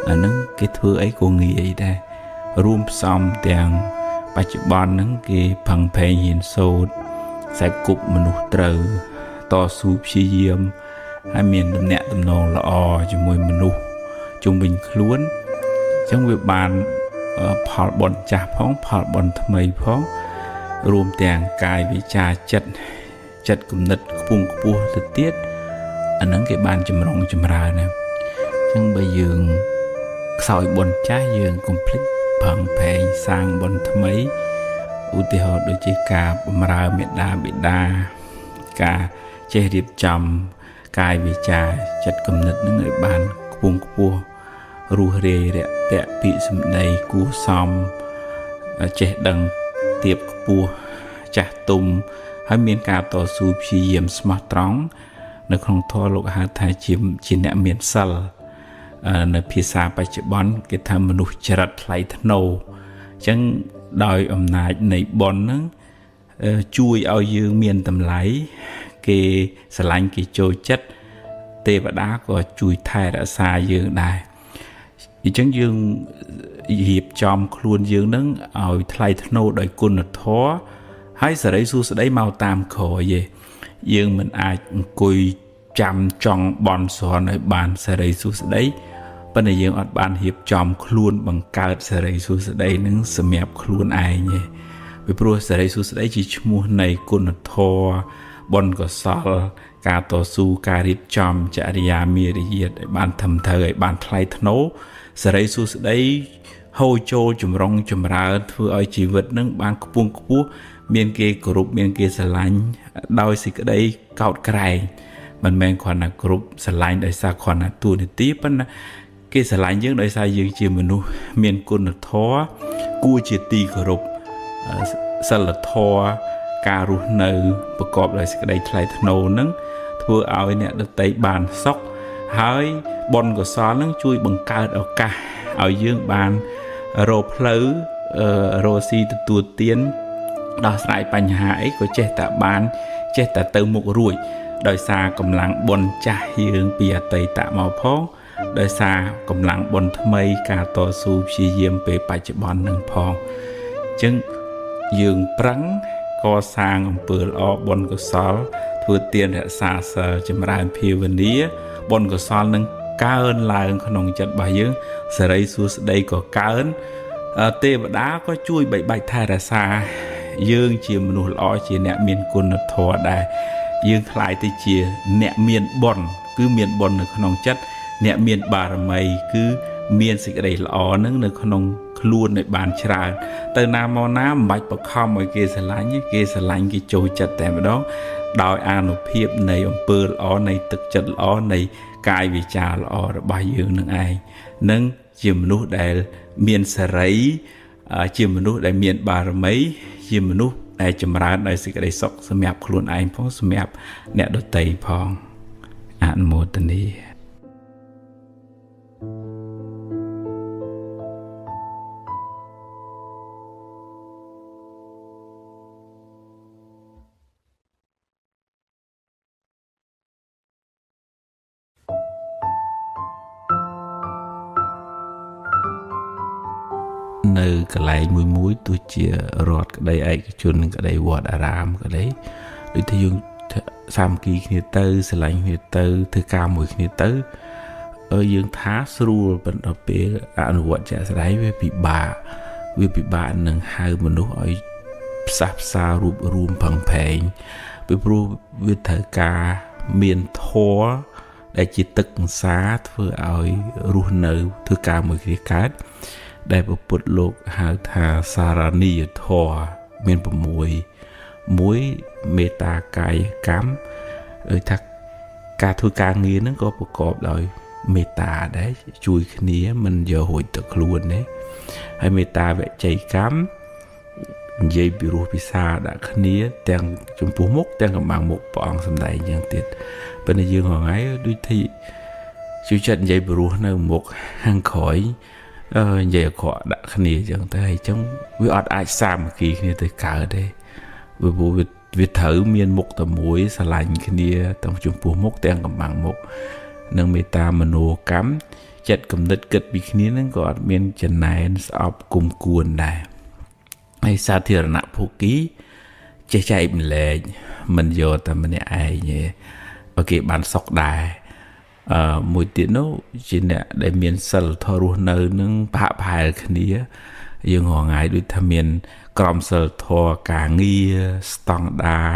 អានឹងគេធ្វើអីក៏ងាយដែររួមផ្សំទាំងបច្ចុប្បន្នហ្នឹងគេផឹងផែងហ៊ានសូត្រខ្សែគប់មនុស្សត្រូវតស៊ូព្យាយាមហើយមានទំនាក់ទំនងល្អជាមួយមនុស្សជុំវិញខ្លួនអញ្ចឹងវាបានផលបុណ្យចាស់ផងផលបុណ្យថ្មីផងរួមទាំងកាយវិចារចិត្តគំនិតខ្ពង់ខ្ពស់ទៅទៀតអាហ្នឹងគេបានចម្រុងចម្រើនណាអញ្ចឹងបើយើងខ្សោយបុណ្យចាស់យើងកុំភ្លេចផឹងផែងសាងបុណ្យថ្មីឧទាហរណ៍ដូចជាការបម្រើមេដាបិតាការចេះរៀបចំកាយវិចារចិត្តគំនិតនឹងឲ្យបានខ្ពង់ខ្ពស់រស់រាយរាក់ទាក់ពាក្យសម្ដីគួរសមចេះដឹងទៀបខ្ពស់ចាស់ទុំហើយមានការតស៊ូព្យាយាមស្មោះត្រង់នៅក្នុងធម៌លោកហៅថាជាអ្នកមានសិលនៅភាសាបច្ចុប្បន្នគេថាមនុស្សចរិតថ្លៃថ្នូរអញ្ចឹងដោយអំណាចនៃបុណ្យហ្នឹងជួយឲ្យយើងមានតម្លៃគេស្រឡាញ់គេចូលចិត្តទេវតាក៏ជួយថែរក្សាយើងដែរអញ្ចឹងយើងរៀបចំខ្លួនយើងនឹងឲ្យថ្លៃថ្នូរដោយគុណធម៌ហើយសេរីសួស្តីមកតាមក្រោយទេយើងមិនអាចអង្គុយចាំចង់បន់ស្រន់ឲ្យបានសេរីសួស្តីប៉ុន្តែយើងអត់បានរៀបចំខ្លួនបង្កើតសេរីសួស្តីនឹងសម្រាប់ខ្លួនឯងទេពីព្រោះសេរីសួស្តីជាឈ្មោះនៃគុណធម៌បុណ្យកុសលការតស៊ូការរៀបចំចរិយាមារយាទឲ្យបានត្រឹមត្រូវឲ្យបានថ្លៃថ្នូរសេរីសួស្តីហូរចូលចម្រុងចម្រើនធ្វើឲ្យជីវិតនឹងបានខ្ពង់ខ្ពស់មានគេគោរពមានគេស្រឡាញ់ដោយសេចក្តីកោតក្រែងមិនមែនគ្រាន់តែគោរពស្រឡាញ់ដោយសារគ្រាន់តែតួនាទីប៉ុន្តែគេស្រឡាញ់យើងដោយសារយើងជាមនុស្សមានគុណធម៌គួរជាទីគោរពសិលធម៌ការរស់នៅប្រកបដោយសេចក្តីថ្លៃថ្នូរនឹងធ្វើឲ្យអ្នកដទៃបានសុខហើយបុណ្យកុសលនឹងជួយបង្កើតឱកាសឲ្យយើងបានរកផ្លូវរកស៊ីទទួលទានដោះស្រាយបញ្ហាអីក៏ចេះតែបានចេះតែទៅមុខរួចដោយសារកម្លាំងបុណ្យចាស់យើងពីអតីតមកផងដោយសារកម្លាំងបុណ្យថ្មីការតស៊ូព្យាយាមពេលបច្ចុប្បន្ននឹងផងអញ្ចឹងយើងប្រឹងកសាងអំពើល្អបុណ្យកុសលធ្វើទានរក្សាសិលចម្រើនភាវនាបុណ្យកុសលនឹងកើនឡើងក្នុងចិត្តរបស់យើងសេរីសួស្តីក៏កើនទេវតាក៏ជួយបីបាច់ថែរក្សាយើងជាមនុស្សល្អជាអ្នកមានគុណធម៌ដែរយើងខ្លាយទៅជាអ្នកមានបុណ្យគឺមានបុណ្យនៅក្នុងចិត្តអ្នកមានបារមីគឺមានសេចក្តីល្អនឹងនៅក្នុងខ្លួនឲ្យបានច្រើនទៅណាមកណាមិនបាច់បខំឲ្យគេស្រឡាញ់គេស្រឡាញ់គេចូលចិត្តតែម្ដងដោយអានុភាពនៃអំពើល្អនៃទឹកចិត្តល្អនៃកាយវិចារល្អរបស់យើងនឹងឯងនឹងជាមនុស្សដែលមានសេរីជាមនុស្សដែលមានបារមីជាមនុស្សដែលចម្រើនដោយសេចក្តីសុខសម្រាប់ខ្លួនឯងផងសម្រាប់អ្នកដទៃផងអនុមោទនានៅកន្លែងមួយទោះជារដ្ឋក្តីឯកជនក្តីវត្តអារាមក្តីដូចថាយើងសាមគ្គីគ្នាទៅស្រឡាញ់គ្នាទៅធ្វើការមួយគ្នាទៅយើងថាស្រួលប៉ុន្តែពេលអនុវត្តជាក់ស្ដែងវាពិបាកនឹងហៅមនុស្សឲ្យផ្សះផ្សារួបរួមផឹងផែងពីព្រោះវាត្រូវការមានធម៌ដែលជាទឹកអង្សាធ្វើឲ្យរស់នៅធ្វើការមួយគ្នាកើតដែលព្រះពុទ្ធលោកហៅថាសារនីយធម៌មាន6មួយមេត្តាកាយកម្មដូចថាការធ្វើការងារហ្នឹងក៏ប្រកបដោយមេត្តាដែរជួយគ្នាមិនយករួចទៅខ្លួនទេហើយមេត្តាវិច័យកម្មនិយាយពីរោះពិសាដាក់គ្នាទាំងចំពោះមុខទាំងកំបាំងមុខព្រះអង្គសម្ដែងយ៉ាងទៀតប៉ុន្តែយើងហងៃដូចទីជួយចិត្តនិយាយពីរោះនៅមុខខាងក្រោយ និយាយអក្រក់ដាក់គ្នាអញ្ចឹងទៅហើយអញ្ចឹងវាអត់អាចសាមគ្គីគ្នាទៅកើតទេវាត្រូវមានមុខតែមួយស្រឡាញ់គ្នាទាំងចំពោះមុខទាំងកំបាំងមុខនិងមេត្តាមនោកម្មចិត្តគំនិតគិតពីគ្នាហ្នឹងក៏អត់មានចំណែនស្អប់គុំគួនដែរហើយសាធារណភូគីចេះចែកម្លែកមិនយកតែម្នាក់ឯងទេអូខេបានសុខដែរមួយទៀតនោះជាអ្នកដែលមានសិលធម៌រស់នៅនឹងប្រហាក់ប្រហែលគ្នាយើងរងថ្ងៃដូចថាមានក្រមសិលធម៌ការងារស្តង់ដារ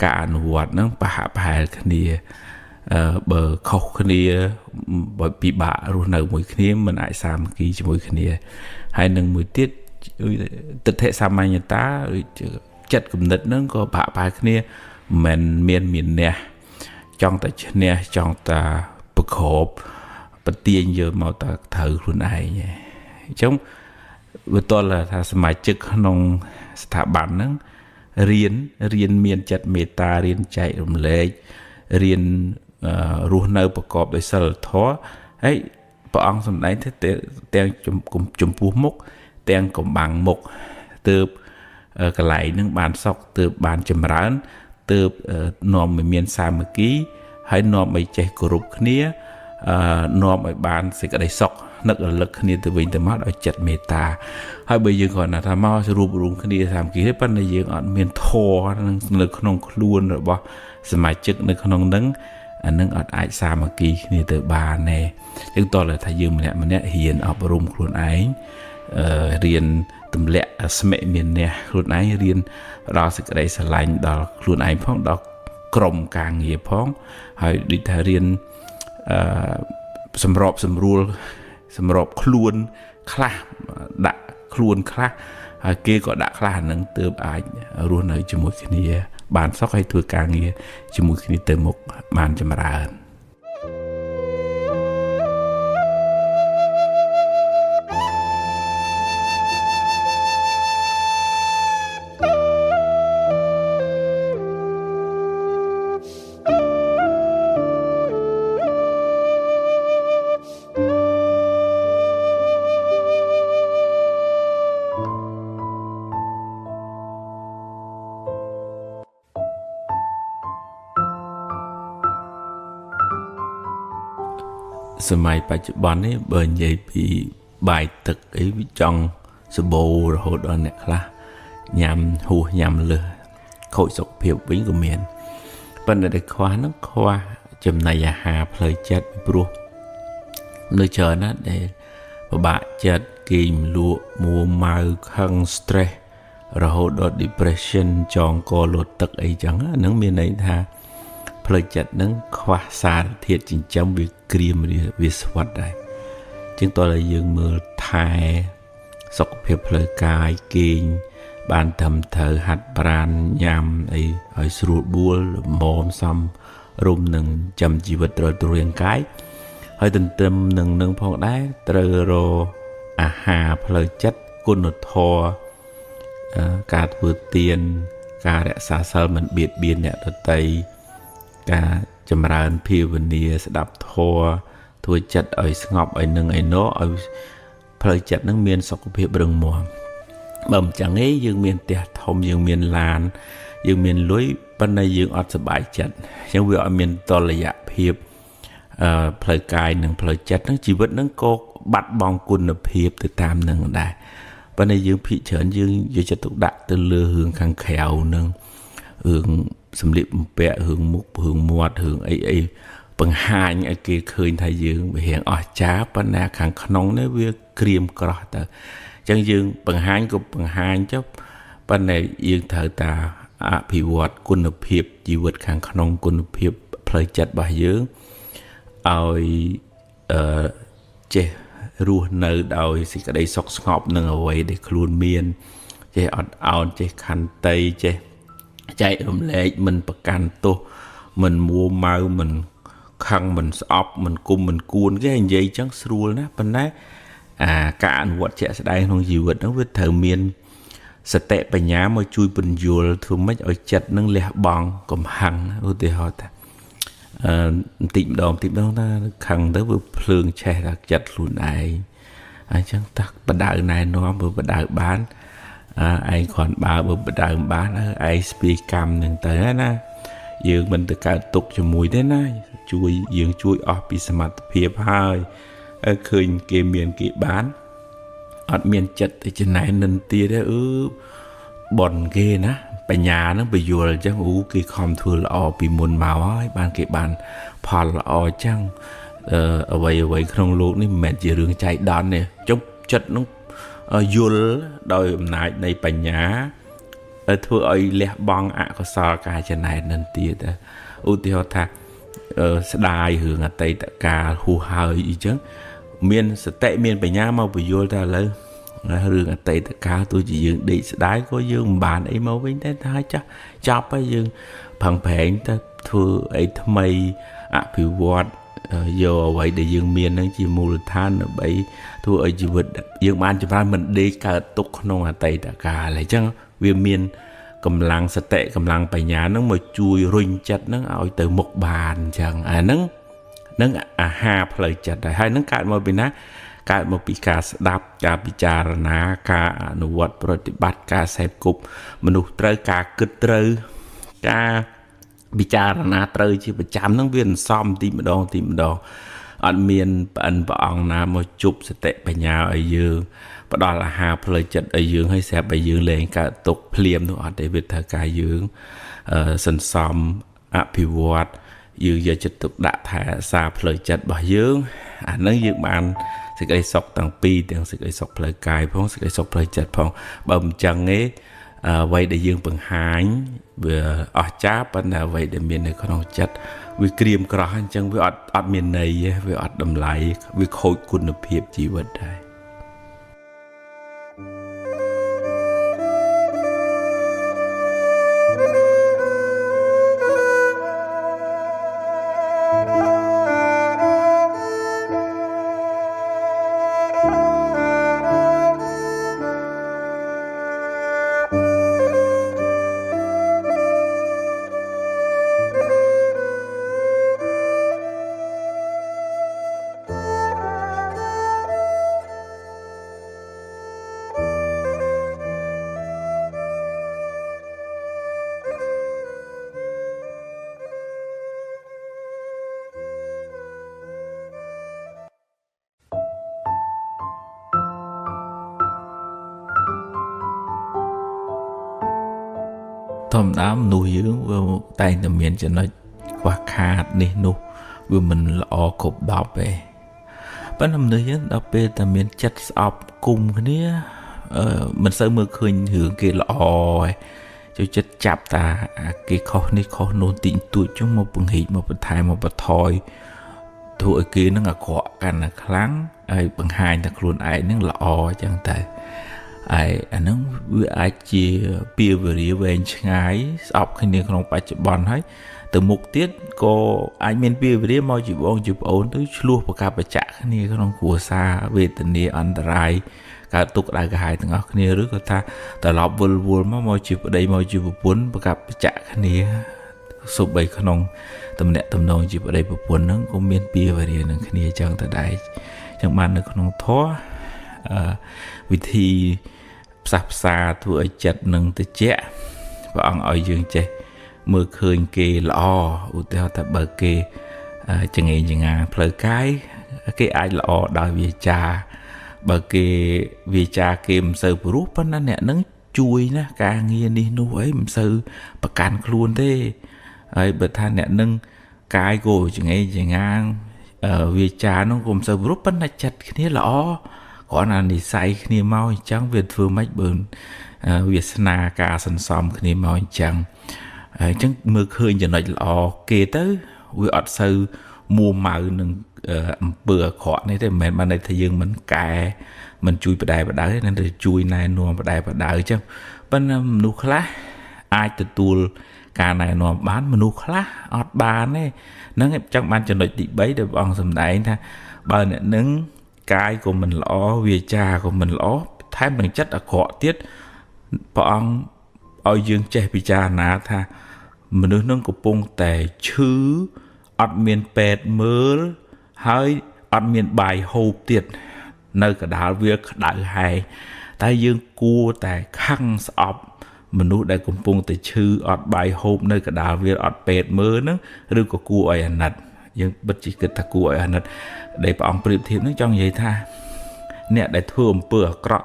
ការអនុវត្តនឹងប្រហាក់ប្រហែលគ្នាបើខុសគ្នាបើពិបាករស់នៅមួយគ្នាមិនអាចសាមគ្គីជាមួយគ្នាហើយនឹងមួយទៀតទិដ្ឋិសាមញ្ញតាចិត្តគំនិតហ្នឹងក៏ប្រហាក់ប្រហែលគ្នាមិនមានអ្នកចង់តែឈ្នះចង់តែប្រកបប្រទៀងយកមកតែត្រូវខ្លួនឯងអញ្ចឹងវាតលថាសមាជិកក្នុងស្ថាប័នហ្នឹងរៀនមានចិត្តមេត្តារៀនចែករំលែករៀនរស់នៅប្រកបដោយសិលធម៌ហើយព្រះអង្គសម្ដែងទៅទាំងចំពោះមុខទាំងកំបាំងមុខទើបកន្លែងហ្នឹងបានសុខទើបបានចម្រើនទើបនាំឲ្យមានសាមគ្គីហើយនាំឲ្យចេះគោរពគ្នានាំឲ្យបានសេចក្តីសុខនឹករលឹកគ្នាទៅវិញទៅមកដោយចិត្តមេត្តាហើយបើយើងគ្រាន់តែថាមករួបរวมគ្នាសាមគ្គីទេប៉ុន្តែយើងអត់មានធម៌នៅក្នុងខ្លួនរបស់សមាជិកនៅក្នុងហ្នឹងអានឹងអត់អាចសាមគ្គីគ្នាទៅបានទេអញ្ចឹងតើថាយើងម្នាក់រៀនអប់រំខ្លួនឯងរៀនទម្លាក់ស្មិមានអ្នកខ្លួនឯងរៀនផ្ដល់សេចក្តីស្រឡាញ់ដល់ខ្លួនឯងផងដល់ក្រុមការងារផងហើយដូចថារៀនសម្របសម្រួលសម្របខ្លួនខ្លះដាក់ខ្លួនខ្លះហើយគេក៏ដាក់ខ្លះហ្នឹងទើបអាចរស់នៅជាមួយគ្នាបានសុខហើយធ្វើការងារជាមួយគ្នាទៅមុខបានចម្រើនសម័យបច្ចុប្បន្ននេះបើនិយាយពីបាយទឹកអីវាចង់សបោរហូតដល់អ្នកខ្លះញ៉ាំហួសញ៉ាំលឹះខូចសុខភាពវិញក៏មានប៉ុន្តែដែលខ្វះហ្នឹងខ្វះចំណីអាហារផ្លូវចិត្តព្រោះនៅច្រើនណាស់ដែលពិបាកចិត្តគេងលក់មួម៉ៅខឹង stress រហូតដល់ depression ចងកលូតទឹកអីចឹងហ្នឹងមានន័យថាផ្លូវចិត្តហ្នឹងខ្វះសារធាតុចិញ្ចឹមវាក្រៀមវាស្វិតដែរជាងតើយើងមើលថែសុខភាពផ្លូវកាយគេងបានត្រឹមត្រូវហាត់ប្រាណញ៉ាំអីឲ្យស្រួលបួលល្មមសមរម្យនឹងចាំជីវិតត្រូវរាងកាយហើយទន្ទឹមនឹងផងដែរត្រូវរកអាហារផ្លូវចិត្តគុណធម៌ការធ្វើទានការរក្សាសិលមិនបៀតបៀនអ្នកដទៃការចម្រើនភាវនាស្ដាប់ធម៌ធ្វើចិត្តឲ្យស្ងប់ឲ្យនឹងឲ្យណោឲ្យផ្លូវចិត្តនឹងមានសុខភាពរឹងមាំបើមិនចឹងទេយើងមានផ្ទះធំយើងមានឡានយើងមានលុយប៉ុន្តែយើងអត់សប្បាយចិត្តអញ្ចឹងវាអត់មានតុល្យភាពផ្លូវកាយនិងផ្លូវចិត្តហ្នឹងជីវិតហ្នឹងក៏បាត់បង់គុណភាពទៅតាមនឹងដែរប៉ុន្តែយើងភិកច្រើនយើងយកចិត្តទុកដាក់ទៅលើរឿងខាងក្រៅហ្នឹងរឿងសម្លៀកបំពាក់រឿងមុខរឿងមាត់រឿងអីបង្ហាញឲ្យគេឃើញថាយើងវារៀងអស្ចារ្យប៉ុន្តែខាងក្នុងនេះវាក្រៀមក្រោះទៅអញ្ចឹងយើងបង្ហាញក៏បង្ហាញចុះប៉ុន្តែយើងត្រូវតាអភិវឌ្ឍគុណភាពជីវិតខាងក្នុងគុណភាពផ្លូវចិត្តរបស់យើងឲ្យចេះរស់នៅដោយសេចក្តីសុខស្ងប់នឹងអ្វីដែលខ្លួនមានចេះអត់ឱនចេះខន្តីចេះចែករំលែកមិនប្រកាន់ទោសមិនមួម៉ៅមិនខឹងមិនស្អប់មិនគុំមិនគួនគេនិយាយចឹងស្រួលណាប៉ុន្តែការអនុវត្តជាក់ស្ដែងក្នុងជីវិតហ្នឹងវាត្រូវមានសតិបញ្ញាមកជួយពន្យល់ធ្វើម៉េចឲ្យចិត្តនឹងលះបង់កំហឹងឧទាហរណ៍ថាបន្តិចម្ដងថាខឹងទៅវាភ្លើងឆេះដល់ចិត្តខ្លួនឯង ចឹងតាក់បដៅណែនាំបើបដៅបានឯងគ្រាន់បើបដៅបានឯងស្ពីកម្មនឹងទៅណាយើងមិនទៅកើតទុកជាមួយទេណាយើងជួយអស់ពីសមត្ថភាពហើយឃើញគេមានគេបានអត់មានចិត្តទៅចំណែននិន្ទាទេបនគេណាបញ្ញាហ្នឹងបយល់អញ្ចឹងគេខំធ្វើល្អពីមុនមកហើយបានគេបានផលល្អអញ្ចឹងអ្វីក្នុងលោកនេះមិនមែនជារឿងចៃដន្យទេចុះចិត្តហ្នឹងយល់ដោយអំណាចនៃបញ្ញាធ្វើឲ្យលះបង់អកុសលការចំណែននិន្ទាទៅឧទាហរណ៍ថាស្ដាយរឿងអតីតកាលហួសហើយអញ្ចឹងមានសតិមានបញ្ញាមកបញ្យល់ថាឥឡូវរឿងអតីតកាលទោះជាយើងដេកស្ដាយក៏យើងមិនបានអីមកវិញដែរថាចាស់ចប់ហើយយើងផឹងប្រែងទៅធ្វើអីថ្មីអភិវឌ្ឍយកអ្វីដែលយើងមាននឹងជាមូលដ្ឋានដើម្បីធ្វើឲ្យជីវិតយើងបានចម្រើនមិនដេកកើតទុកក្នុងអតីតកាលអញ្ចឹងវាមានកម្លាំងសតិកម្លាំងបញ្ញានឹងមកជួយរុញចិត្តនឹងឲ្យទៅមុខបានអញ្ចឹងអាហ្នឹងអាហារផ្លូវចិត្តហើយនឹងកើតមកពីណាកើតមកពីការស្ដាប់ការពិចារណាការអនុវត្តប្រតិបត្តិការសេពគប់មនុស្សត្រូវការគិតត្រូវការពិចារណាត្រូវជាប្រចាំហ្នឹងវាអន្សំទីម្ដងអត់មានប្អិនព្រះអង្គណាមកជប់សតិបញ្ញាឲ្យយើងផ្ដល់អាហារផ្លូវចិត្តឲ្យយើងឲ្យស្រាប់ឲ្យយើងលែងកើតទុកភ្លាមនោះអត់ទេវាត្រូវការយើងសន្សំអភិវឌ្ឍយើងយកចិត្តទុកដាក់ថែរក្សាផ្លូវចិត្តរបស់យើងអាហ្នឹងយើងបានសេចក្តីសុខទាំងពីរទាំងសេចក្តីសុខផ្លូវកាយផងសេចក្តីសុខផ្លូវចិត្តផងបើមិនចឹងទេអ្វីដែលយើងបង្ហាញវាអស្ចារ្យប៉ុន្តែអ្វីដែលមាននៅក្នុងចិត្តវាក្រៀមក្រោះអញ្ចឹងវាអត់មានន័យទេវាអត់តម្លៃវាខូចគុណភាពជីវិតដែរធម្មតាមនុស្សយើងវាតែងតែមានចំណុចខ្វះខាតនេះនោះវាមិនល្អគ្រប់10ទេប៉ុន្តែមនុស្សយើងដល់ពេលតែមានចិត្តស្អប់គុំគ្នាមិនសូវមើលឃើញរឿងគេល្អទេចូលចិត្តចាប់តាគេខុសនេះខុសនោះទីទួចចឹងមកពង្រីកមកបន្ថែមមកបន្ថយធ្វើឲ្យគេនឹងអាក្រក់កាន់តែខ្លាំងហើយបង្ហាញតែខ្លួនឯងនឹងល្អចឹងទៅអាហ្នឹងវាអាចជាពាវេរាវែងឆ្ងាយស្អប់គ្នាក្នុងបច្ចុប្បន្នហើយទៅមុខទៀតក៏អាចមានពាវេរាមកជាបងជាប្អូនទៅឆ្លោះប្រកាបច្ចៈគ្នាក្នុងគ្រួសារវេទនាអន្តរាយកើតទុកដៅកាហាយទាំងអស់គ្នាឬក៏ថាត្រឡប់វល់មកជាប្តីមកជាប្រពន្ធប្រកាបច្ចៈគ្នាសូម្បីក្នុងតំណែងតំណងជាប្តីប្រពន្ធហ្នឹងក៏មានពាវេរានឹងគ្នាចឹងទៅដែរចឹងបាននៅក្នុងធម៌វិធីផ្សះផ្សាធ្វើឲ្យចិត្តនឹងត្រជាក់ព្រះអង្គឲ្យយើងចេះមើលឃើញគេល្អឧទាហរណ៍ថាបើគេចង្អេងចង្អាផ្លូវកាយគេអាចល្អដោយវាចាបើគេវាចាគេមិនសូវព្រោះប៉ុន្តែអ្នកនឹងជួយណាការងារនេះនោះអីមិនសូវប្រកាន់ខ្លួនទេហើយបើថាអ្នកនឹងកាយក៏ចង្អេងចង្អាវាចានោះក៏មិនសូវព្រោះប៉ុន្តែចិត្តគ្នាល្អគ្រាន់តែនិស័យគ្នាមកអញ្ចឹងវាធ្វើម៉េចបើវាសនាការសន្សំគ្នាមកអញ្ចឹងមើលឃើញចំណុចល្អគេទៅវាអត់សូវមួម៉ៅនឹងអំពើអាក្រក់នេះទេមិនមែនបានន័យថាយើងមិនកែមិនជួយបដិបដៅទេនឹងទៅជួយណែនាំបដិបដៅអញ្ចឹងប៉ុន្តែមនុស្សខ្លះអាចទទួលការណែនាំបានមនុស្សខ្លះអត់បានទេហ្នឹងអញ្ចឹងបានចំណុចទី3ដែលព្រះអង្គសម្ដែងថាបើអ្នកនឹងកាយក៏មិនល្អវាចាក៏មិនល្អថែមទាំងចិត្តអាក្រក់ទៀតព្រះអង្គឲ្យយើងចេះពិចារណាថាមនុស្សនឹងកំពុងតែឈឺអត់មានពេទ្យមើលហើយអត់មានបាយហូបទៀត nơi cả đảo việc đại hài tại dương cua tại khăn sọp mình nuốt đại cùng pung tại chư ọt bài hộp nơi cả đảo việc ọt bệt mơ nữa rồi có cua ở anh nặt dương bất chỉ kịch ta cua ở anh nặt để bọn priệp thiệp nó trong vậy tha nè để thường bữa cọ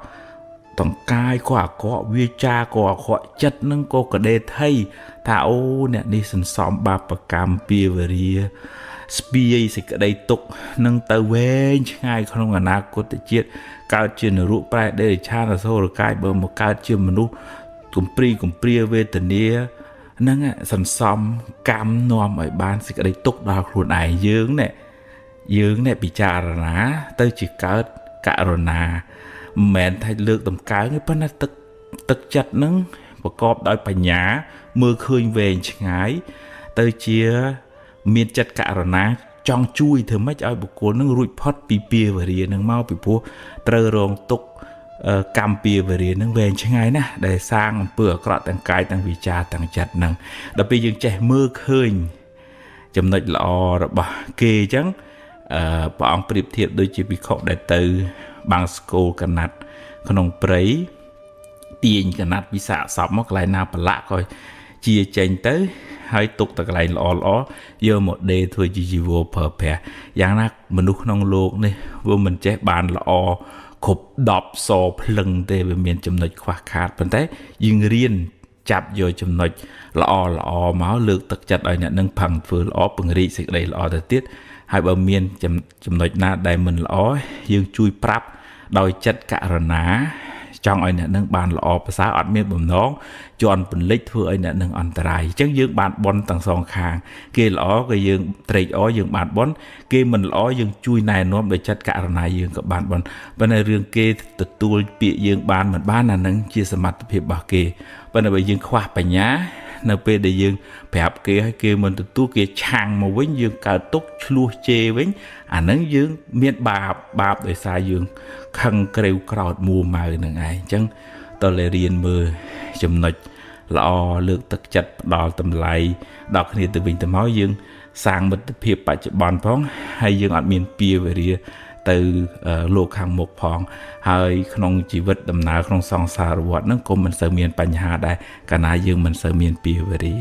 tổng cai quả có vi cha quả họ chất nâng cô cả đề thay thảo nè đi sân xóm ba bạc cam bia về đi spia sẽ cái đây tục nâng tờ về ngay không ngờ nào có thể chết cao chuyện rượu prai để cha là sao rồi cái bờ một cao chuyện mình nu cùng pri về tình địa nâng sân xóm cam nòm ở ban sẽ cái đây tục đào luôn ai dướng nè bị cha rồi ná tới chỉ cao cả rồi nà mẹn thay lược tầm cái cái bên tức chặt nâng và cọp đôi bà nhá mưa khơi về ngái tới chia miền chặt cả rồi ná trong chui thử mấy ai bộ cố nâng rụi pot pi pia về riêng nâng mau bị pua trơ rong tục cam pia về riêng nâng về ngái nè để sang bữa cọ tầng cái tầng vị trà tầng chặt nâng đặc biệt những trẻ mưa khơi chấm nịch lọ rồi bà kê chăng bọn priệp thiệp đôi chỉ bị khổ đại từ bằng school cả nát con ông prey tiền cả nát bị xả sập mất lại nào bả lạ coi chia chành tới hai tục tại lại lỏ giờ một đề thôi chỉ vô phở phè dạng nát mình lúc nông luộc này vô mình chế bàn lỏ khục đọp sò phừng tê về miền chấm nịch khoa khát vấn thế dương riêng chặt vô chấm nịch lỏ máu lược tật chặt ở nhận nâng phẳng vừa lỏ bằng rị sẽ đây lỏ thời tiết hai bờ miền chấm nịch na đại mình lỏ dương chui prap đòi chất cả rồi ná trong anh nâng bàn lọภาษา ọt miền bầm nón chọn bình lịch thưa anh nâng an tài chắc dương bàn bón tầng song khang kia lọ cái dương trade ó dương bàn bón kia mình lọ dương chui này nó để chất cả rồi này dương các bàn bón bên này riêng kia từ tôi bị dương bàn mình bàn là nâng chia sẻ mặt hiệp bảo kia bên này bị dương khoa bài nhá nơi bên để dương phép kia hay kia mình từ tôi kia chàng mà với dương cả túc lua chê với nâng dương miền bà để xa dương khăn kêu cọt mùa màu nè ai chẳng tôi lại riêng mưa chùm nịch lọ lược tật chặt đo tầm lại đọc này từ bình từ máu dương sang một hiệp bài chụp bàn phóng hay dương ở miền pia về đi từ lục hàng một phong hay không chỉ vật đầm nào không song xa rồi nó cũng mình sợ miền Pành Hà đây cả na dương mình sợ miền pia về đi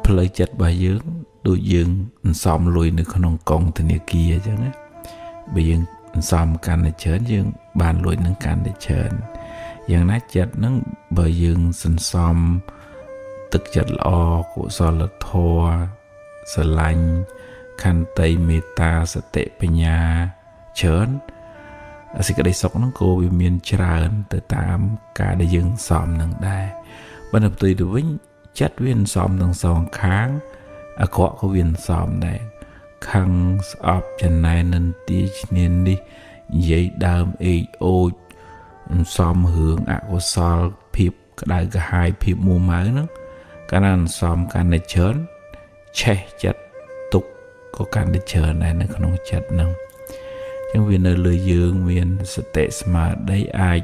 lời chặt bài dưỡng đôi dương xóm lùi nữa không công thì nhiều kia chứ nữa bây giờ xóm can để chớn dương bàn lùi nâng can để chớn dương nát chặt nâng bởi dương sân xóm tức chặt lo của so là thua sờ lạnh khăn tây meta sờ tệ bên nhà chớn sẽ cái đây sọc nó cô bị miền tràn từ tám cả để dương xóm nâng đai bên hợp tùy đối với chất viên xóm nâng xóm kháng có viên xóm này ខឹងស្អប់ចំណែននិន្ទាឈ្នាននេះនិយាយដើមអេកអូចសំរឿងអកុសលភាពក្តៅក្រហាយភាពមួម៉ៅហ្នឹងកាលណាសំកាន់តែច្រើនឆេះចិត្តទុកក៏កាន់តែច្រើនដែរនៅក្នុងចិត្តហ្នឹងអញ្ចឹងវានៅលើយើងមានសតិស្មារតីអាច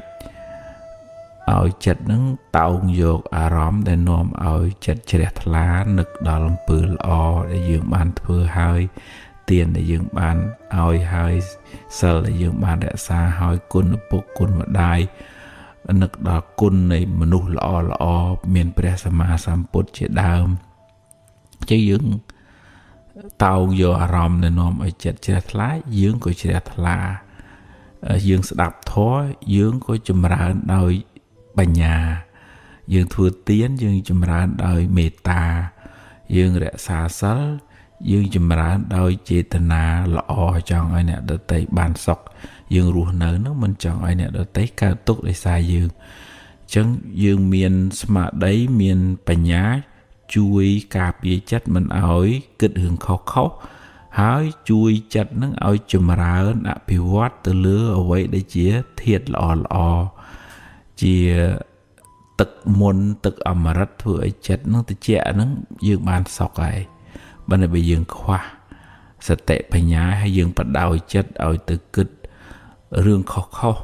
ឲ្យចិត្តហ្នឹងតោងយកអារម្មណ៍ដែលនាំឲ្យចិត្តជ្រះថ្លានឹកដល់អំពើល្អដែលយើងបានធ្វើហើយទានដែលយើងបានឲ្យហើយសិលដែលយើងបានរក្សាហើយគុណឪពុកគុណម្ដាយនឹកដល់គុណនៃមនុស្សល្អមានព្រះសម្មាសម្ពុទ្ធជាដើមចឹងយើងតោងយកអារម្មណ៍ដែលនាំឲ្យចិត្តជ្រះថ្លាយើងក៏ជ្រះថ្លាយើងស្ដាប់ធម៌យើងក៏ចម្រើនដោយបញ្ញាយើងធ្វើទានយើងចម្រើនដោយមេត្តាយើងរក្សាសិលយើងចម្រើនដោយចេតនាល្អចង់ឲ្យអ្នកដទៃបានសុខយើងរស់នៅនឹងមិនចង់ឲ្យអ្នកដទៃកើតទុក្ខដោយសារយើងអញ្ចឹងយើងមានស្មារតីមានបញ្ញាជួយការពារចិត្តមិនឲ្យគិតរឿងខុសហើយជួយចិត្តនឹងឲ្យចម្រើនអភិវឌ្ឍទៅលើអ្វីដែលជាធាតុល្អជាទឹកមុនទឹកអមរិតធ្វើឲ្យចិត្តនឹងត្រជាក់នឹងយើងបានសុខហើយបើយើងខ្វះសតិបញ្ញាហើយយើងបដោយចិត្តឲ្យទៅគិតរឿងខុស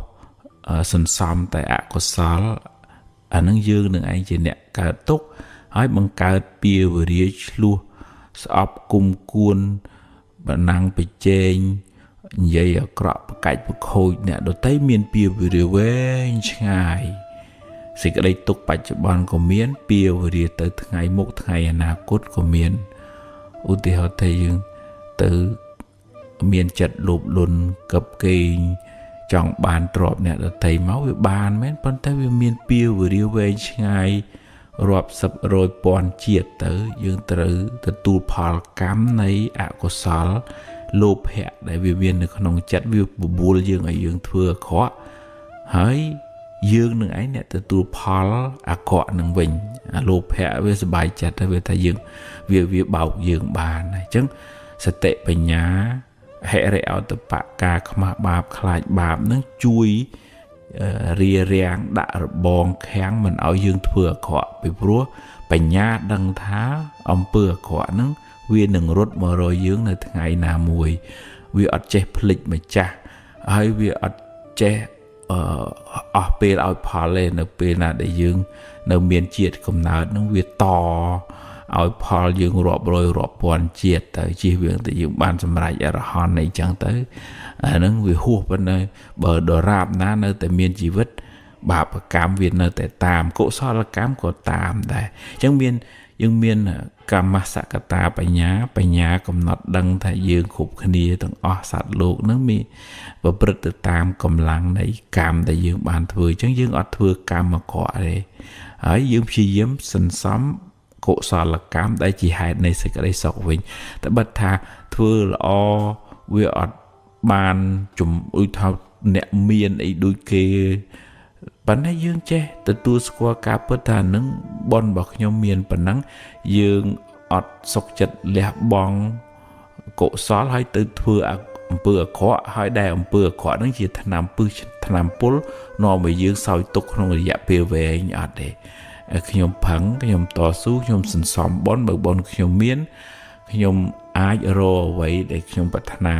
សន្សំតែអកុសលអានឹងយើងនឹងឯងជាអ្នកកើតទុក្ខហើយបង្កើតពាវរាឆ្លោះស្អប់គុំគួនបណ្ណាំងប្រជែងនិយាយអាក្រក់ប្រកាច់ប្រខូចអ្នកដទៃមានពាវរាវែងឆ្ងាយសេចក្តីទុក្ខបច្ចុប្បន្នក៏មានពាវរាទៅថ្ងៃមុខថ្ងៃអនាគតក៏មានឧទាហរណ៍ថាយើងទៅមានចិត្តលោភលន់កឹបកេងចង់បានទ្រព្យអ្នកដទៃមកវាបានមែនប៉ុន្តែវាមានពាវរាវែងឆ្ងាយរាប់សិបរយពាន់ជាតិទៅយើងត្រូវទទួលផលកម្មនៃអកុសលលោភៈដែលវាមាននៅក្នុងចិត្តវាបបួលយើងឲ្យយើងធ្វើអាក្រក់ហើយយើងនឹងឯងអ្នកទទួលផលអាក្រក់នឹងវិញអាលោភៈវាសบายចិត្តហើយវាថាយើងវាបោកយើងបានអញ្ចឹងសតិបញ្ញាហិរិយោតបៈការខ្មាស់បាបខ្លាចបាបនឹងជួយរារាំងដាក់របងខាំងមិនឲ្យយើងធ្វើអាក្រក់ពីព្រោះបញ្ញាដឹងថាអំពើអាក្រក់ហ្នឹងវានឹងរត់មករកយើងនៅថ្ងៃណាមួយវាអត់ចេះភ្លេចម្ចាស់ហើយវាអត់ចេះអស់ពេលឲ្យផលទេនៅពេលណាដែលយើងនៅមានជាតិកំណើតហ្នឹងវាតឲ្យផលយើងរាប់រយរាប់ពាន់ជាតិទៅជិះវាទៅយើងបានសម្រេចអរហន្តអីចឹងទៅអាហ្នឹងវាហួសប៉ុណ្ណឹងបើដរាបណានៅតែមានជីវិតបាបកម្មវានៅតែតាមកុសលកម្មក៏តាមដែរអញ្ចឹងយើងមានកម្មសកតាបញ្ញាកំណត់ដឹងថាយើងគ្រប់គ្នាទាំងអស់សត្វលោកនឹងមានប្រព្រឹត្តទៅតាមកម្លាំងនៃកម្មដែលយើងបានធ្វើអញ្ចឹងយើងអត់ធ្វើកម្មអាក្រក់ទេហើយយើងព្យាយាមសន្សំកុសលកម្មដែលជាហេតុនៃសេចក្តីសុខវិញតែបើថាធ្វើល្អវាអត់បានជំអ៊ុយថាអ្នកមានអីដូចគេប៉ុន្តែយើងចេះទទួលស្គាល់ការពិតថានឹងបុណ្យរបស់ខ្ញុំមានប៉ុណ្ណឹងយើងអត់សុខចិត្តលះបង់កុសលហើយទៅធ្វើអំពើអាក្រក់ហើយដែលអំពើអាក្រក់ហ្នឹងជាថ្នាំពឹសថ្នាំពុលនាំឲ្យយើងសោយទុក្ខក្នុងរយៈពេលវែងអត់ទេខ្ញុំផឹងខ្ញុំតស៊ូខ្ញុំសន្សំបុណ្យបើបុណ្យខ្ញុំមានខ្ញុំអាចរកអ្វីដែលខ្ញុំប្រាថ្នា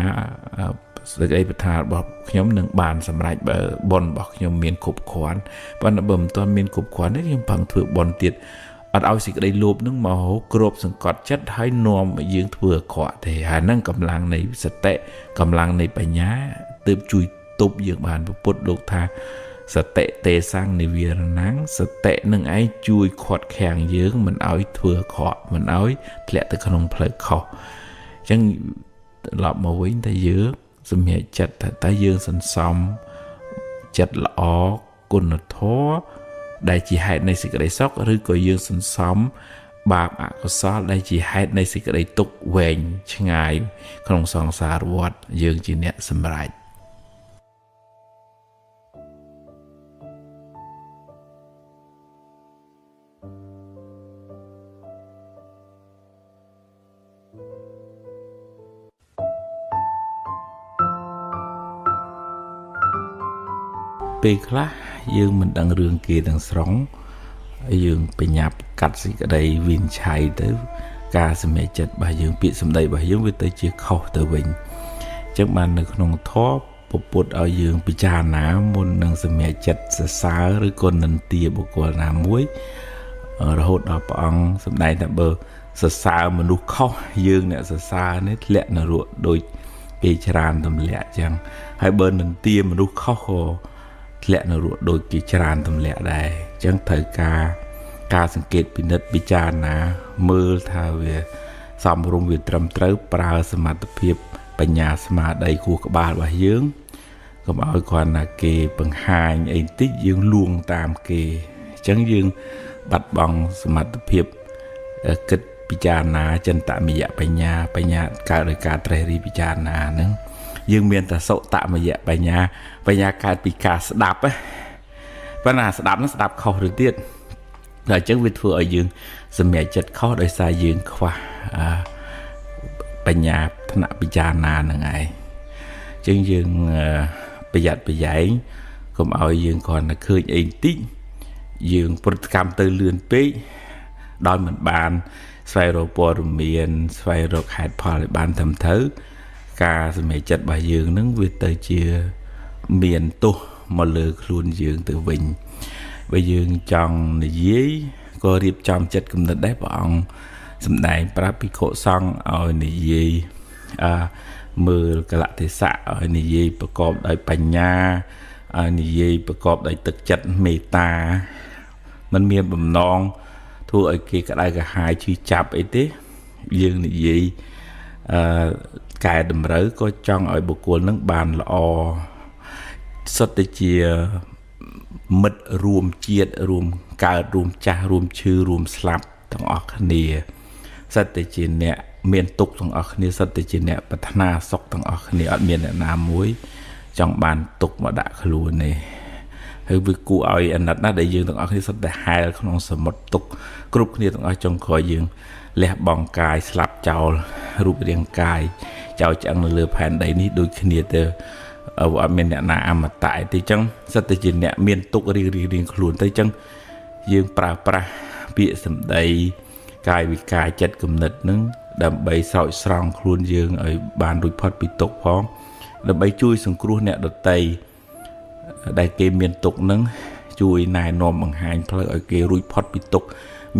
សេចក្តីប្រាថ្នារបស់ខ្ញុំនឹងបានសម្រេចបើបុណ្យរបស់ខ្ញុំមានគ្រប់គ្រាន់ប៉ុន្តែបើមិនទាន់មានគ្រប់គ្រាន់ទេខ្ញុំផឹងធ្វើបុណ្យទៀតអត់ឲ្យសេចក្តីលោភនឹងមកគ្របសង្កត់ចិត្តហើយនាំឲ្យយើងធ្វើអាក្រក់ទេហើយហ្នឹងកម្លាំងនៃសតិកម្លាំងនៃបញ្ញាទើបជួយទប់យើងបានពុទ្ធលោកថាសតិទេសੰនិវារណੰសតិនឹងឯងជួយខាត់ខាំងយើងមិនឲ្យធ្វើអាក្រក់មិនឲ្យធ្លាក់ទៅក្នុងផ្លូវខុសអញ្ចឹងត្រឡប់មកវិញតែយើងសម្រេចចិត្តថាតើយើងសន្សំចិត្តល្អគុណធម៌ដែលជាហេតុនៃសេចក្តីសុខឬក៏យើងសន្សំបាបអកុសលដែលជាហេតុនៃសេចក្តីទុក្ខវែងឆ្ងាយក្នុងសង្សារវដ្តយើងជាអ្នកសម្រេច ពេលខ្លះយើងមិនដឹងរឿងគេទាំងស្រុងយើងបញ្ញាប់កាត់សេចក្តីវិនិច្ឆ័យទៅការសម្រេចចិត្តរបស់យើងពាក្យសម្ដីរបស់យើងវាទៅជាខុសទៅវិញអញ្ចឹងបាននៅក្នុងធម៌ពុទ្ធឲ្យយើងពិចារណាមុននឹងសម្រេចចិត្តសរសើរឬក៏និន្ទាបុគ្គលណាមួយរហូតដល់ព្រះអង្គសម្ដែងថាបើសរសើរមនុស្សខុសយើងអ្នកសរសើរនេះធ្លាក់នរកដូចគេច្រើនទម្លាក់អញ្ចឹងហើយបើនិន្ទាមនុស្សខុសក៏ធ្លាក់នរកដូចគេច្រើនទម្លាក់ដែរអញ្ចឹងត្រូវការសង្កេតពិនិត្យពិចារណាមើលថាវាសមរម្យវាត្រឹមត្រូវប្រើសមត្ថភាពបញ្ញាស្មារតីគួរក្បាលរបស់យើងកុំឲ្យគ្រាន់តែគេបង្ហាញអីបន្តិចយើងលួងតាមគេអញ្ចឹងយើងបាត់បង់សមត្ថភាពគិតពិចារណាចិន្តមយៈបញ្ញាកើតដោយការត្រេះរិះពិចារណាហ្នឹងយើងមានតែសុតមយៈបញ្ញាកើតពីការស្ដាប់ប៉ុន្តែស្ដាប់ហ្នឹងស្ដាប់ខុសទៅទៀតតែអញ្ចឹងវាធ្វើឲ្យយើងសម្រេចចិត្តខុសដោយសារយើងខ្វះបញ្ញាថ្នាក់ពិចារណាហ្នឹងឯងអញ្ចឹងយើងប្រយ័ត្នប្រយែងកុំឲ្យយើងគ្រាន់តែឃើញអីបន្តិចយើងប្រតិកម្មទៅលឿនពេកដោយមិនបានស្វែងរកព័ត៌មានស្វែងរកហេតុផលឲ្យបានត្រឹមត្រូវការសម្រេចចិត្តរបស់យើងនឹងវាទៅជាមានទោសមកលើខ្លួនយើងទៅវិញបើយើងចង់និយាយក៏រៀបចំចិត្តគំនិតដែរព្រះអង្គសម្ដែងប្រាប់ភិក្ខុសង្ឃឲ្យនិយាយមើលកលៈទេសៈឲ្យនិយាយប្រកបដោយបញ្ញាឲ្យនិយាយប្រកបដោយទឹកចិត្តមេត្តាมันមានបំណងធ្វើឲ្យគេក្តៅក្រហាយឈឺចាប់អីទេយើងនិយាយកែតម្រូវក៏ចង់ឲ្យបុគ្គលនឹងបានល្អសុទ្ធតែជាមិត្តរួមជាតិរួមកើតរួមចាស់រួមឈឺរួមស្លាប់ទាំងអស់គ្នាសុទ្ធតែជាអ្នកមានទុក្ខទាំងអស់គ្នាសុទ្ធតែជាអ្នកប្រាថ្នាសុខទាំងអស់គ្នាអត់មានអ្នកណាមួយចង់បានទុក្ខមកដាក់ខ្លួនទេហើយវាគួរឲ្យអាណិតណាស់ដែលយើងទាំងអស់គ្នាសុទ្ធតែហែលក្នុងសមុទ្រទុក្ខគ្រប់គ្នាទាំងអស់ចុងក្រោយយើងលះបង់កាយស្លាប់ចោលរូបរាងកាយចោលឆ្អឹងនៅលើផែនដីនេះដូចគ្នាទៅអត់មានអ្នកណាអមតៈទេអញ្ចឹងសិតតែជាអ្នកមានទុក្ខរៀងខ្លួនទៅអញ្ចឹងយើងប្រើប្រាស់ពាក្យសម្ដីកាយវិការចិត្តគំនិតនឹងដើម្បីស្រោចស្រង់ខ្លួនយើងឲ្យបានរួចផុតពីទុក្ខផងដើម្បីជួយសង្គ្រោះអ្នកដទៃដែលគេមានទុក្ខនឹងជួយណែនាំបង្ហាញផ្លូវឲ្យគេរួចផុតពីទុក្ខ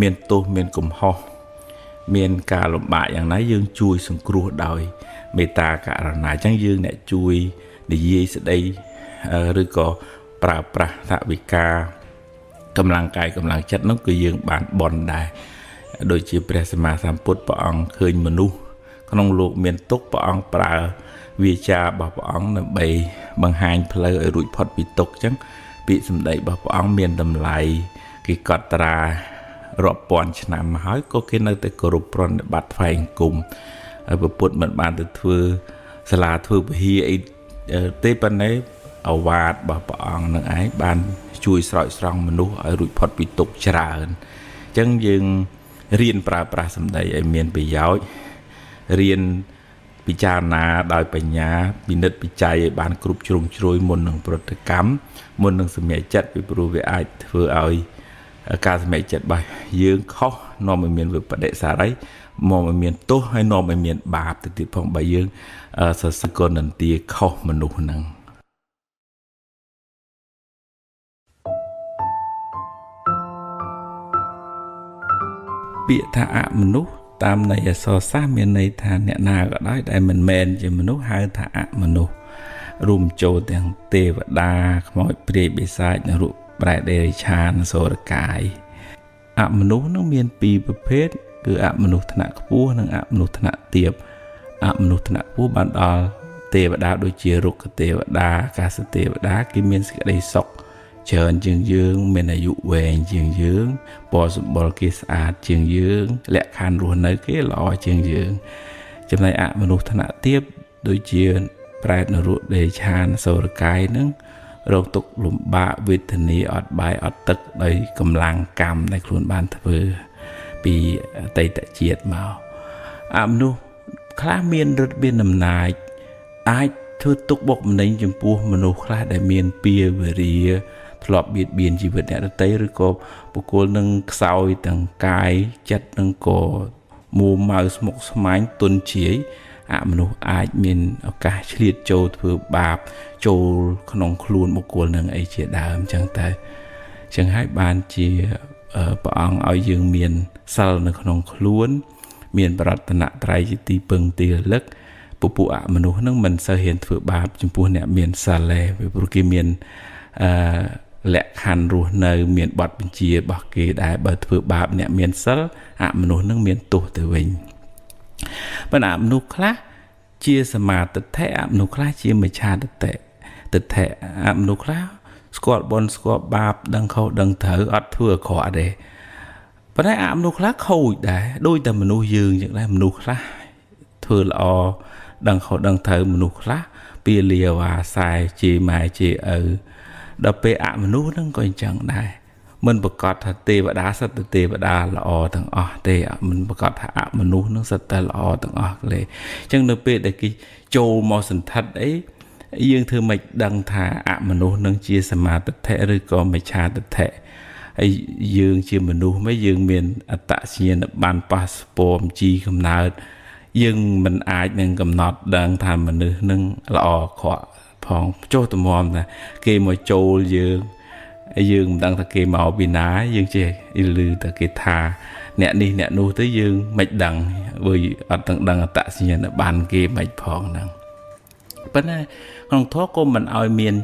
មានទោសមានកំហុសមានការលំបាកយ៉ាងណាយើងជួយសង្គ្រោះដោយមេត្តាករុណាអញ្ចឹងយើងអ្នកជួយនិយាយស្ដីឬក៏ប្រើប្រាស់ថវិកាកម្លាំងកាយកម្លាំងចិត្តនោះគឺយើងបានបន់ដែរដូចជាព្រះសម្មាសម្ពុទ្ធព្រះអង្គឃើញមនុស្សក្នុងលោកមានទុក្ខព្រះអង្គប្រើវាចារបស់ព្រះអង្គដើម្បីបង្ហាញផ្លូវឲ្យរួចផុតពីទុក្ខអញ្ចឹងពាក្យសម្ដីរបស់ព្រះអង្គមានតម្លៃគេកត់ត្រារាប់ពាន់ឆ្នាំមកហើយក៏គេនៅតែគោរពប្រណិប័តថ្វាយអង្គមហើយពុទ្ធមិនបានទៅធ្វើសាលាធ្វើពហិអីទេប៉ុន្តែអវាទរបស់ព្រះអង្គនឹងឯងបានជួយស្រោចស្រង់មនុស្សឲ្យរួចផុតពីទុក្ខច្រើនអញ្ចឹងយើងរៀនប្រើប្រាស់សម្ដីឲ្យមានប្រយោជន៍រៀនពិចារណាដោយបញ្ញាពិនិត្យពិច័យឲ្យបានគ្រប់ជ្រុងជ្រោយមុននឹងប្រតិកម្មមុននឹងសម្រេចចិត្តពីព្រោះវាអាចធ្វើឲ្យការសម្រេចចិត្តរបស់យើងខុសនាំឲ្យមានវិបដិសារីមកឲ្យមានទោសហើយនាំឲ្យមានបាបទៅទៀតផងបើយើងសរសើរគុណន្ទាខុសមនុស្សហ្នឹងពាក្យថាអមនុស្សតាមន័យអក្សរសាស្ត្រមានន័យថាអ្នកណាក៏ដោយដែលមិនមែនជាមនុស្សហៅថាអមនុស្សរួមចូលទាំងទេវតាខ្មោចព្រាយបិសាចនិងរូបប្រែដេរិឆានសូរកាយអមនុស្សនឹងមានពីរប្រភេទគឺអមនុស្សថ្នាក់ខ្ពស់និងអមនុស្សថ្នាក់ទាបអមនុស្សថ្នាក់ខ្ពស់បានដល់ទេវតាដូចជារុក្ខទេវតាអាកាសទេវតាគេមានសេចក្តីសុខច្រើនជាងយើងមានអាយុវែងជាងយើងពណ៌សម្បុរគេស្អាតជាងយើងលក្ខខណ្ឌរស់នៅគេល្អជាងយើងចំណែកអមនុស្សថ្នាក់ទាបដូចជាប្រែតនរកដេឆានសូរកាយនឹងរងទុក្ខលំបាកវេទនាអត់បាយអត់ទឹកដោយកម្លាំងកម្មដែលខ្លួនបានធ្វើពីអតីតជាតិមកអមនុស្សខ្លះមានឫទ្ធិមានអំណាចអាចធ ធ្វើទុកបុកម្នេញចំពោះមនុស្សខ្លះដែលមានពៀវរាធ្លាប់បៀតបៀនជីវិតអ្នកដទៃឬក៏បុគ្គលនឹងខ្សោយទាំងកាយចិត្តនឹងក៏មួម៉ៅស្មុគស្មាញទុនជាយអមនុស្សអាចមានឱកាសឆ្លៀតចូលធ្វើបាបចូលក្នុងខ្លួនបុគ្គលនឹងអីជាដើមចឹងទៅចឹងហើយបានជាព្រះអង្គឲ្យយើងមានសិលនៅក្នុងខ្លួនមានបរតនត្រ័យជាទីពឹងទីរលឹកពួកអមនុស្សនឹងមិនសូវហ៊ានធ្វើបាបចំពោះអ្នកមានសិលទេព្រោះគេមានលក្ខខណ្ឌរស់នៅមានបទបញ្ជារបស់គេដែរបើធ្វើបាបអ្នកមានសិលអមនុស្សនឹងមានទោសទៅវិញប៉ុន្តែអមនុស្សខ្លះជាសមាទិដ្ឋិអមនុស្សខ្លះជាមិច្ឆាទិដ្ឋិអមនុស្សខ្លះស្គាល់បុណ្យស្គាល់បាបដឹងខុសដឹងត្រូវអត់ធ្វើអាក្រក់ទេប៉ុន្តែអមនុស្សខ្លះខូចដែរដូចតែមនុស្សយើងចឹងដែរមនុស្សខ្លះធ្វើល្អដឹងខុសដឹងត្រូវមនុស្សខ្លះពាលាវ៉ាសែជេរម៉ែជេរឪដល់ពេលអមនុស្សហ្នឹងក៏អញ្ចឹងដែរមិនប្រកាសថាទេវតាសិតតែទេវតាល្អទាំងអស់ទេមិនប្រកាសថាអមនុស្សហ្នឹងសិតតែល្អទាំងអស់ទេអញ្ចឹងនៅពេលដែលគេចូលមកសន្ធិដ្ឋអីយើងធ្វើមិនដឹងថាអមនុស្សនឹងជាសមាទិដ្ឋិឬក៏មិច្ឆាទិដ្ឋិហើយយើងជាមនុស្សមកយើងមានអត្តសញ្ញាណប័ណ្ណប៉ាសពតជីកំណើតយើងមិនអាចនឹងកំណត់ដឹងថាមនុស្សនឹងល្អខកផងចុះតម្រាំថាគេមកចូលយើងមិនដឹងថាគេមកពីណាយើងចេះឮតែគេថាអ្នកនេះអ្នកនោះទៅយើងមិនដឹងព្រោះអត់ទាំងដឹងអត្តសញ្ញាណប័ណ្ណគេមិនផងហ្នឹងប៉ុន្តែក្នុងធម៌ក៏មិនឲ្យមាន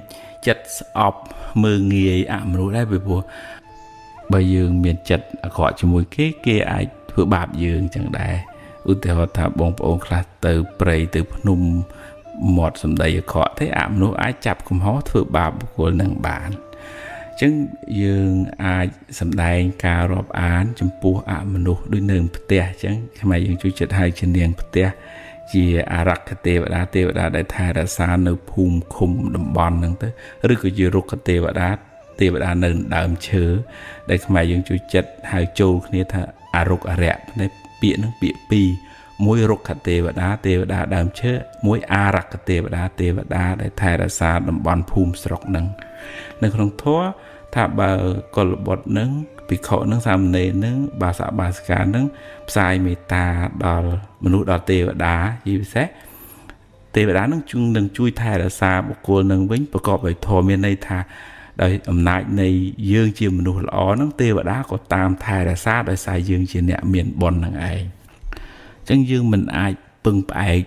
ចិត្តស្អប់មើងងាយអមនុស្សដែរព្រោះបើយើងមានចិត្តអាក្រក់ជាមួយគេអាចធ្វើបាបយើងចឹងដែរឧទាហរណ៍ថាបងប្អូនខ្លះទៅព្រៃទៅភ្នំមាត់សម្ដីអាក្រក់ទេអមនុស្សអាចចាប់កំហុសធ្វើបាបបុគ្គលនឹងបានអញ្ចឹងយើងអាចសម្ដែងការរាប់អានចំពោះអមនុស្សដូចនៅផ្ទះអញ្ចឹងខ្មែរយើងជួយចិត្តឲ្យជានាងផ្ទះជាអារក្ខទេវតាដែលថែរក្សានៅភូមិឃុំតំបន់ហ្នឹងទៅឬក៏ជារុក្ខទេវតានៅដើមឈើដែលខ្មែរយើងជួយចិត្តហៅចូលគ្នាថាអរុក្ខអរិយពាក្យហ្នឹងពាក្យពីរមួយរុក្ខទេវតាដើមឈើមួយអារក្ខទេវតាដែលថែរក្សាតំបន់ភូមិស្រុកហ្នឹងនៅក្នុងធម៌ថាបើកុលបុត្រហ្នឹងភិក្ខុហ្នឹងសាមណេរហ្នឹងបាសកបាសិកាហ្នឹងផ្សាយមេត្តាដល់មនុស្សដល់ទេវតាជាពិសេសទេវតាហ្នឹងនឹងជួយថែរក្សាបុគ្គលនឹងវិញប្រកបដោយធម៌មានន័យថាដោយអំណាចនៃយើងជាមនុស្សល្អហ្នឹងទេវតាក៏តាមថែរក្សាដោយសារយើងជាអ្នកមានបុណ្យហ្នឹងឯងអញ្ចឹងយើងមិនអាចពឹងផ្អែក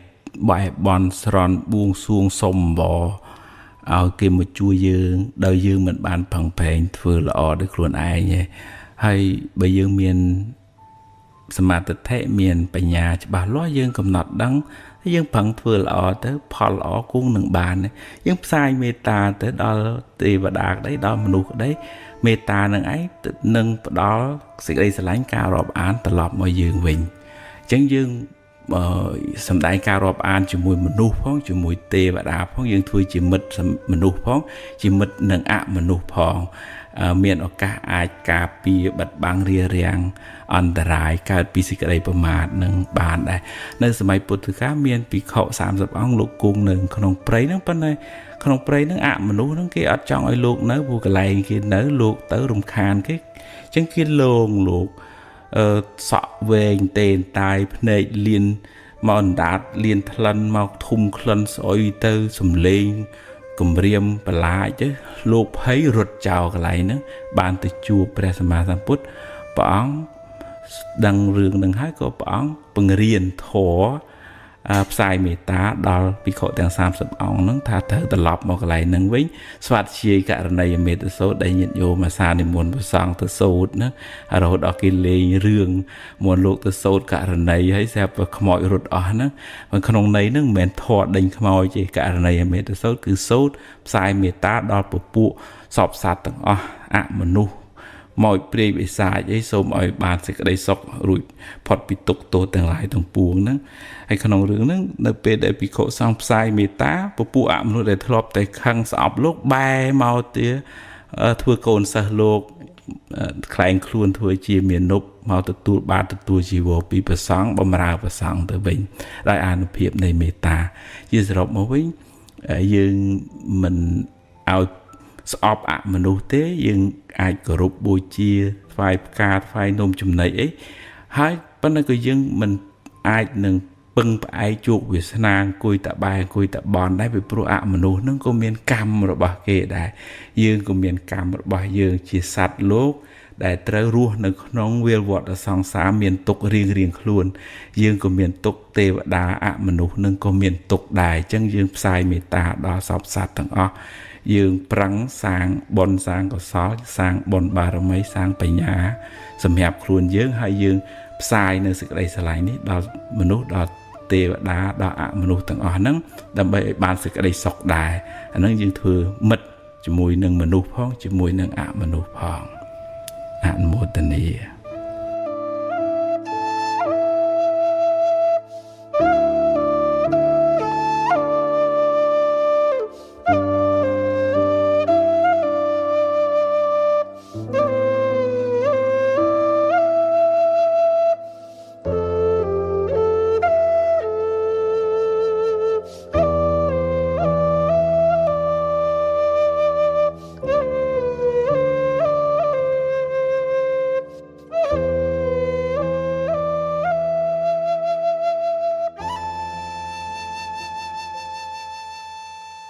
បែបន់ស្រន់បួងសួងសុំបឲ្យគេមកជួយយើងដោយយើងមិនបានផឹងប្រែងធ្វើល្អដោយខ្លួនឯងទេហើយបើយើងមានសមាធិមានបញ្ញាច្បាស់លាស់យើងកំណត់ដឹងយើងប្រឹងធ្វើល្អទៅផលល្អគង់នឹងបានយើងផ្សាយមេត្តាទៅដល់ទេវតាក្តីដល់មនុស្សក្តីមេត្តានឹងឯងនឹងផ្ដល់សេចក្តីស្រឡាញ់ការរាប់អានត្រឡប់មកយើងវិញអញ្ចឹងយើងសម្ដែងការរាប់អានជាមួយមនុស្សផងជាមួយទេវតាផងយើងធ្វើជាមិត្តមនុស្សផងជាមិត្តនឹងអមនុស្សផងមានឱកាសអាចការពារបិទបាំងរារាំងអន្តរាយកើតពីសេចក្តីប្រមាទនឹងបានដែរនៅសម័យពុទ្ធកាលមានភិក្ខុ30អង្គលោកគង់នៅក្នុងព្រៃហ្នឹងប៉ុន្តែក្នុងព្រៃហ្នឹងអមនុស្សហ្នឹងគេអត់ចង់ឲ្យលោកនៅព្រោះកន្លែងគេនៅលោកទៅរំខានគេអញ្ចឹងគេលងលោកសក់វែងតេនតាយភ្នែកលៀនមកអណ្ដាតលៀនថ្លិនមកធុំក្លិនស្អុយទៅសំលេងគម្រាមបលាចទៅលោកភ័យរត់ចោលកន្លែងហ្នឹងបានទៅជួបព្រះសម្មាសម្ពុទ្ធព្រះអង្គដឹងរឿងហ្នឹងហើយក៏ព្រះអង្គបង្រៀនធម៌ផ្សាយមេត្តាដល់ភិក្ខុទាំង30អង្គហ្នឹងថាត្រូវត្រឡប់មកកន្លែងហ្នឹងវិញស្វាធ្យាយករណីយមេត្តសូត្រដែលញាតិញោមអាសានិមន្តព្រះសង្ឃទៅសូត្រហ្នឹងរហូតដល់គេលេងរឿងមន្តលោកទៅសូត្រករណីហើយស្រាប់តែខ្មោចរត់អស់ហ្នឹងក្នុងន័យហ្នឹងមិនមែនធម៌ដេញខ្មោចទេករណីយមេត្តសូត្រគឺសូត្រផ្សាយមេត្តាដល់ពពួកសពសត្វទាំងអស់អមនុស្សមកព្រាយវិសាចអីសូមឲ្យបានសេចក្តីសុខរួចផុតពីទុក្ខទោសទាំងឡាយទាំងពួងហ្នឹងហើយក្នុងរឿងហ្នឹងនៅពេលដែលភិក្ខុសង្ឃផ្សាយមេត្តាពពួកអមនុស្សដែលធ្លាប់តែខឹងស្អប់លោកបែរមកទៀតធ្វើកូនសិស្សលោកខ្លែងខ្លួនធ្វើជាមានុបមកទទួលបានទទួលជីវរពីព្រះសង្ឃបម្រើព្រះសង្ឃទៅវិញដោយអានុភាពនៃមេត្តាជាសរុបមកវិញ dương mình ao sọp ạ mà nô tế dương ai cổ rụp bùi chia phai ca phai nôm chùm này ấy hai bên này cái dương mình ai nâng bưng ai chuột Việt Nam cùi tạ bài cùi tạ bòn đấy bị pro ạ mà nô nó có miền cam rồi bà kê đại dương có miền cam rồi bà dương chỉ sạch lốp đại trời ruột nó nóng viêu vọt ở song xá miền tục riêng riêng luôn dương có miền tục tê và đá ạ mà nô nó có miền tục đài chân dương sai mì ta đó sọp sạch thằng o dương prắng sang bon sang có xó sang bon bà rồi mấy sang bảy nhà sầm hẹp luôn dương hai dương sai nơi sự đây lại ní đóមនុស្សđó tê và đá đó ạមនុស្សទាំងអស់ហ្នឹងដើម្បីឲ្យបានសេចក្តីសុខដែរអាហ្នឹងយើងធ្វើមិត្តជាមួយនឹងមនុស្សផងជាមួយនឹងអមនុស្សផងអនុមោទនា